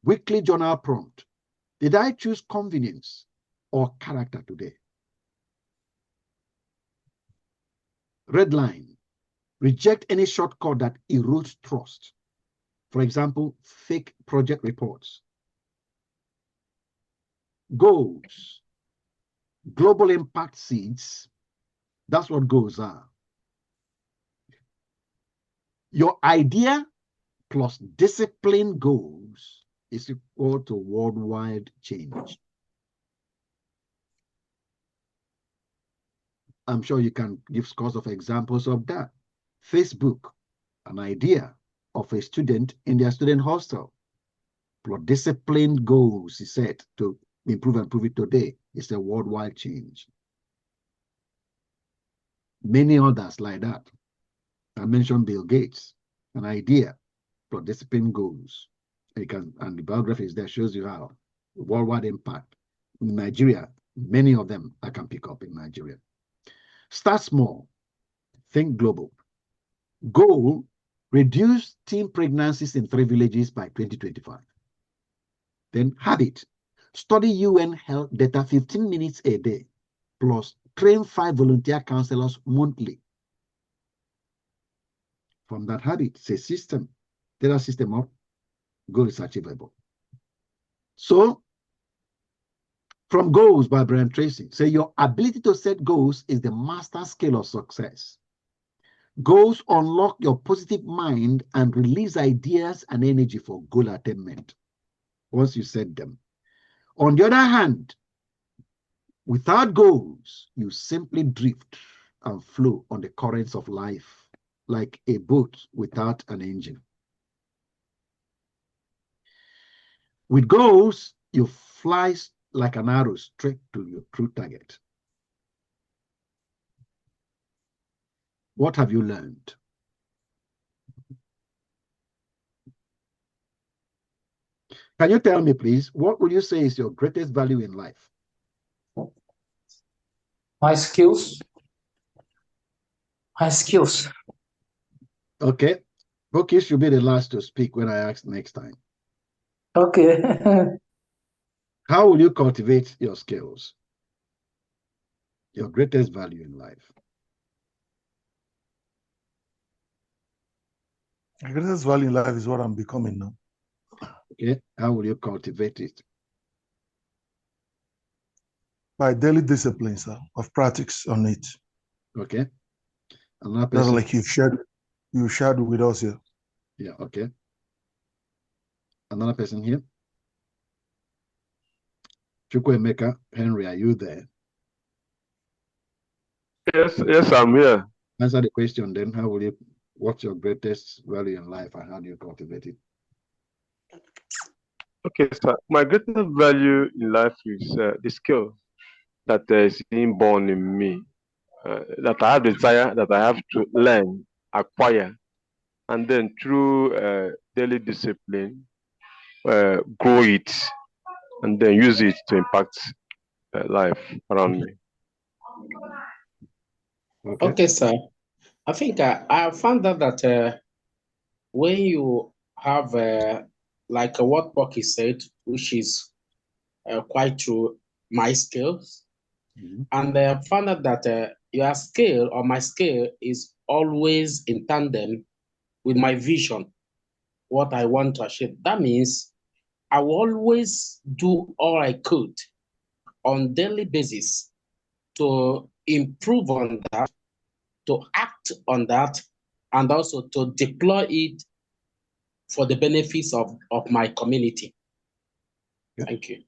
Weekly journal prompt. Did I choose convenience or character today? Red line. Reject any shortcut that erodes trust. For example, fake project reports. Goals. Global impact seeds. That's what goals are. Your idea plus discipline goals is equal to worldwide change. I'm sure you can give scores of examples of that. Facebook, an idea of a student in their student hostel, plus disciplined goals is set to improve and prove it today. It's a worldwide change. Many others like that. I mentioned Bill Gates, an idea plus disciplined goals. And the biography is there, shows you how worldwide impact. In Nigeria, many of them I can pick up in Nigeria. Start small, think global. Goal: reduce teen pregnancies in 3 villages by 2025. Then habit: study UN health data 15 minutes a day, plus train 5 volunteer counselors monthly. From that habit, it's a system. Data system up, goal is achievable. So, from Goals by Brian Tracy, say your ability to set goals is the master skill of success. Goals unlock your positive mind and release ideas and energy for goal attainment once you set them. On the other hand, without goals, you simply drift and flow on the currents of life like a boat without an engine. With goals, you fly like an arrow straight to your true target. What have you learned? Can you tell me, please, what would you say is your greatest value in life? My skills. My skills. Okay. Boki should be the last to speak when I ask next time. Okay. How will you cultivate your skills? Your greatest value in life. The greatest value in life is what I'm becoming now. Okay. How will you cultivate it? By daily discipline, sir, of practice on it. Okay. Another That's person. like you shared with us here. Yeah, okay. Another person here. Chukwemeka Henry, are you there? Yes, I'm here. Answer the question then. What's your greatest value in life and how do you cultivate it? Okay, sir. My greatest value in life is the skill that is inborn in me, that I have desire, that I have to learn, acquire, and then through daily discipline, grow it, and then use it to impact life around me. Okay, sir. I think I found out that when you have like what Pocky said, which is quite true, my skills, and I found out that your scale or my scale is always in tandem with my vision, what I want to achieve. That means I will always do all I could on daily basis to improve on that, to act on that, and also to deploy it for the benefits of my community. Thank you.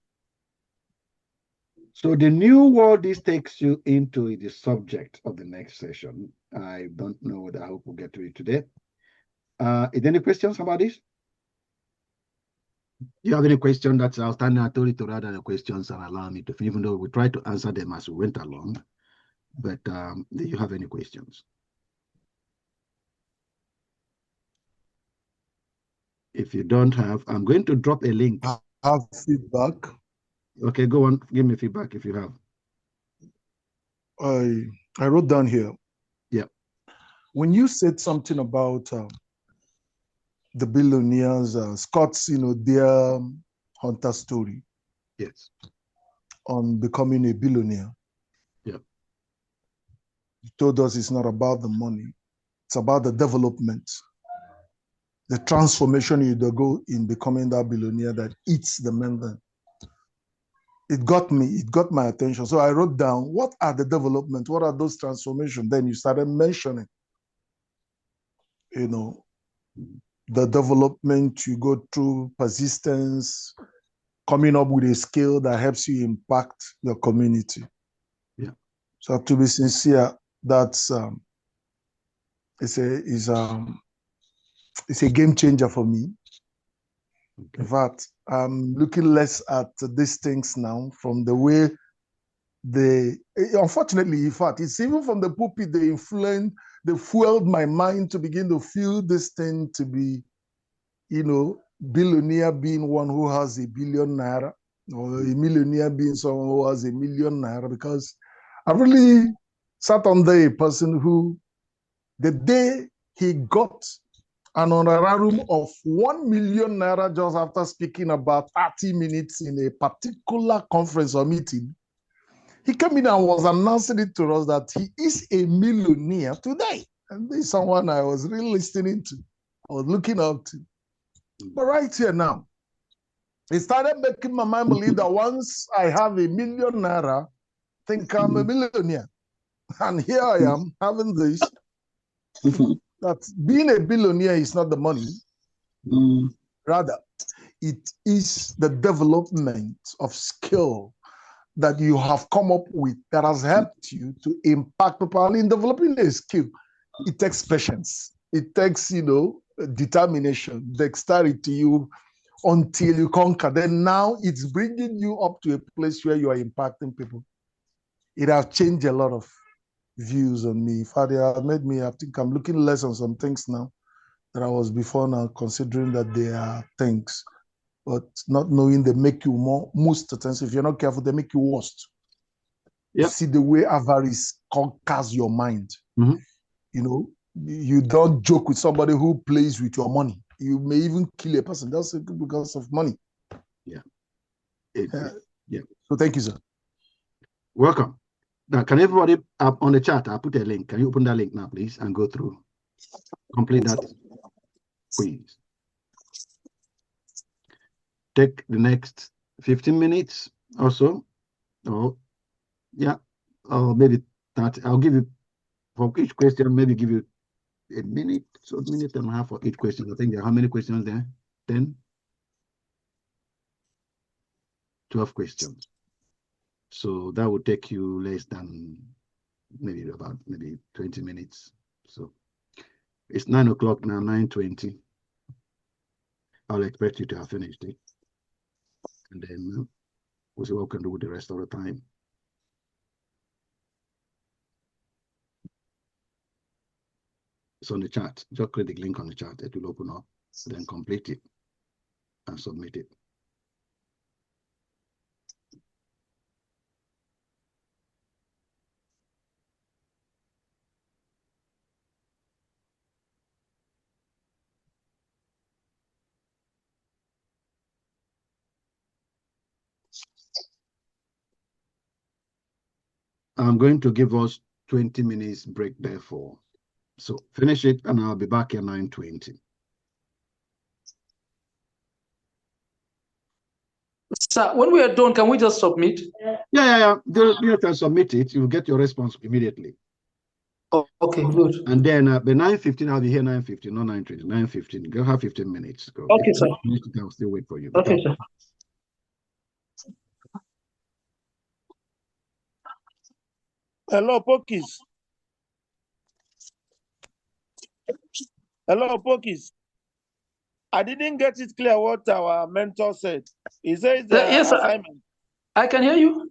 So the new world this takes you into is the subject of the next session. I don't know whether I hope we'll get to it today. Is there any questions about this? Do you have any question that's outstanding? I told you to rather the questions and allow me to, even though we tried to answer them as we went along. But do you have any questions? If you don't have, I'm going to drop a link. I have feedback. Okay, go on. Give me feedback if you have. I wrote down here. Yeah. When you said something about the billionaires, Scott's, their hunter story. Yes. On becoming a billionaire. Yeah. He told us it's not about the money. It's about the development, the transformation you go in becoming that billionaire that eats the man. It got my attention. So I wrote down, what are the development? What are those transformations? Then you started mentioning, the development you go through, persistence, coming up with a skill that helps you impact your community. Yeah. So to be sincere, that's it's a game changer for me. Okay. In fact, I'm looking less at these things now from the way unfortunately, in fact, it's even from the pulpit, they fueled my mind to begin to feel this thing to be, billionaire being one who has $1 billion naira, or a millionaire being someone who has $1 million naira, because I really sat under a person who, the day he got an honorarium of 1 million naira just after speaking about 30 minutes in a particular conference or meeting, he came in and was announcing it to us that he is a millionaire today. And this is someone I was really listening to. I was looking up to. But right here now, it started making my mind believe that once I have $1 million naira, I think I'm a millionaire. And here I am having this. That being a billionaire is not the money. Rather, it is the development of skill that you have come up with that has helped you to impact people. And in developing a skill, it takes patience. It takes, determination, dexterity, until you conquer. Then now it's bringing you up to a place where you are impacting people. It has changed a lot of views on me. In fact, it has made me, I think I'm looking less on some things now that I was before now, considering that they are things. But not knowing they make you most times, if you're not careful, they make you worse. Yep. See the way avarice conquers your mind. You don't joke with somebody who plays with your money. You may even kill a person just because of money. Yeah. Yeah. So thank you, sir. Welcome. Now, can everybody up on the chat? I'll put a link. Can you open that link now, please, and go through? Complete that, please. Take the next 15 minutes or so. Or maybe 30. I'll give you, for each question, maybe give you a minute, so a minute and a half for each question. I think there are how many questions there? 10? 12 questions. So that would take you less than maybe 20 minutes. So it's 9 o'clock now, 9:20. I'll expect you to have finished it. And then we'll see what we can do with the rest of the time. It's on the chat. Just click the link on the chat. It will open up. Then complete it and submit it. I'm going to give us 20 minutes break therefore. So finish it and I'll be back at 9:20. Sir, when we are done, can we just submit? Yeah. You can submit it. You'll get your response immediately. Oh, okay, good. And then by 9:15, I'll be here 9:15, not 9:20. 9:15. Go have 15 minutes. Go. Okay, sir. I'll still wait for you. Okay, sir. Hello, Pokis. Hello, Pokis. I didn't get it clear what our mentor said. He says yes, assignment. I can hear you.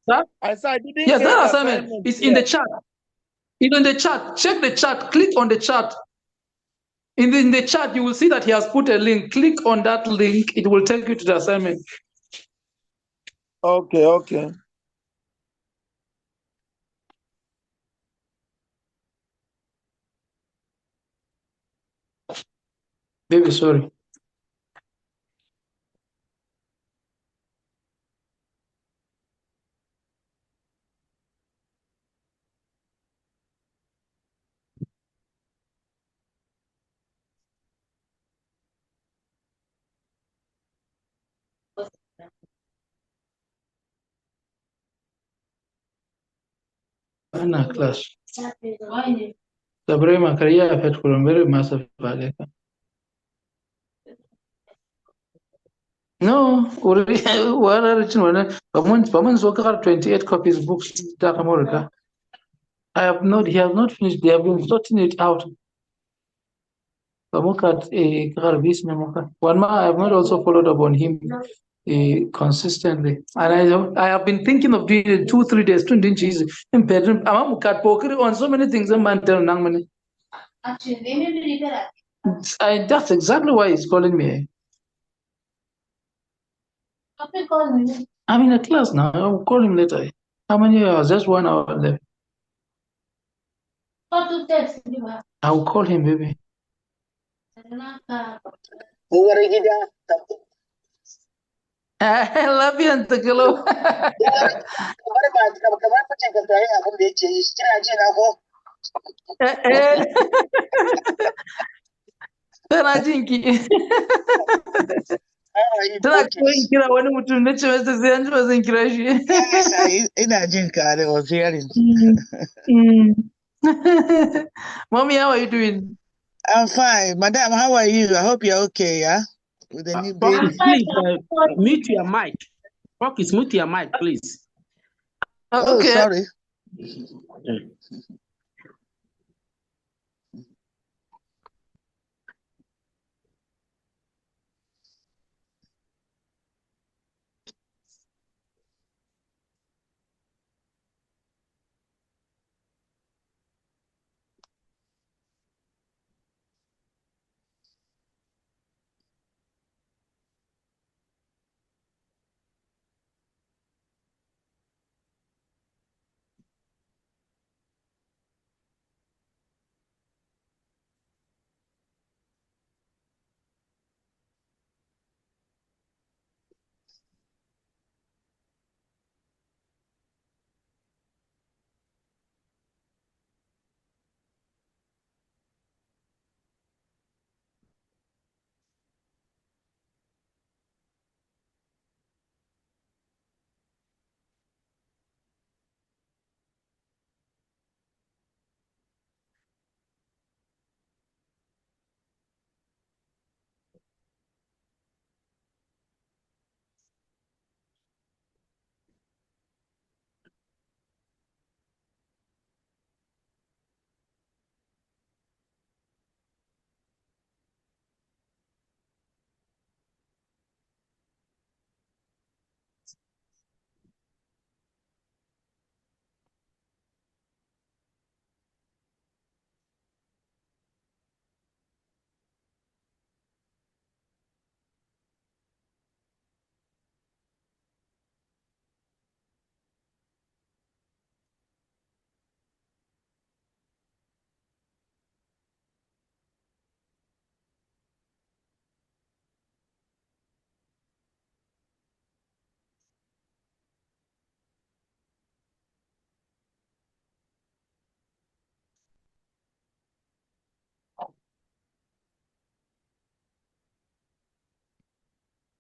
Sir? I said I didn't yes, get that assignment. It's in the chat. It's in the chat. Check the chat. Click on the chat. In the chat, you will see that he has put a link. Click on that link. It will take you to the assignment. Okay. Baby, sorry. Ana class. Sabrina Maria had very massive value. No, already what are written when Paman's work 28 copies books that America. He has not finished. They have been sorting it out. One man, I have not also followed up on him consistently. And I have been thinking of doing it 2-3 days. On so many things. That's exactly why he's calling me. I'm in a class now. I will call him later. How many hours? Just 1 hour left. I will call him, baby. I love you, Auntie Kilo. Tana jinki. Tana koyin kira wani mutum na ce masa sai an ji zan kira shi. Ina jin ka, I was hearing. Mommy, how are you doing? I'm fine. Madam, how are you? I hope you're okay, yeah? With the new baby. Please, mute your mic. Focus, mute your mic, please. Oh, Okay. sorry.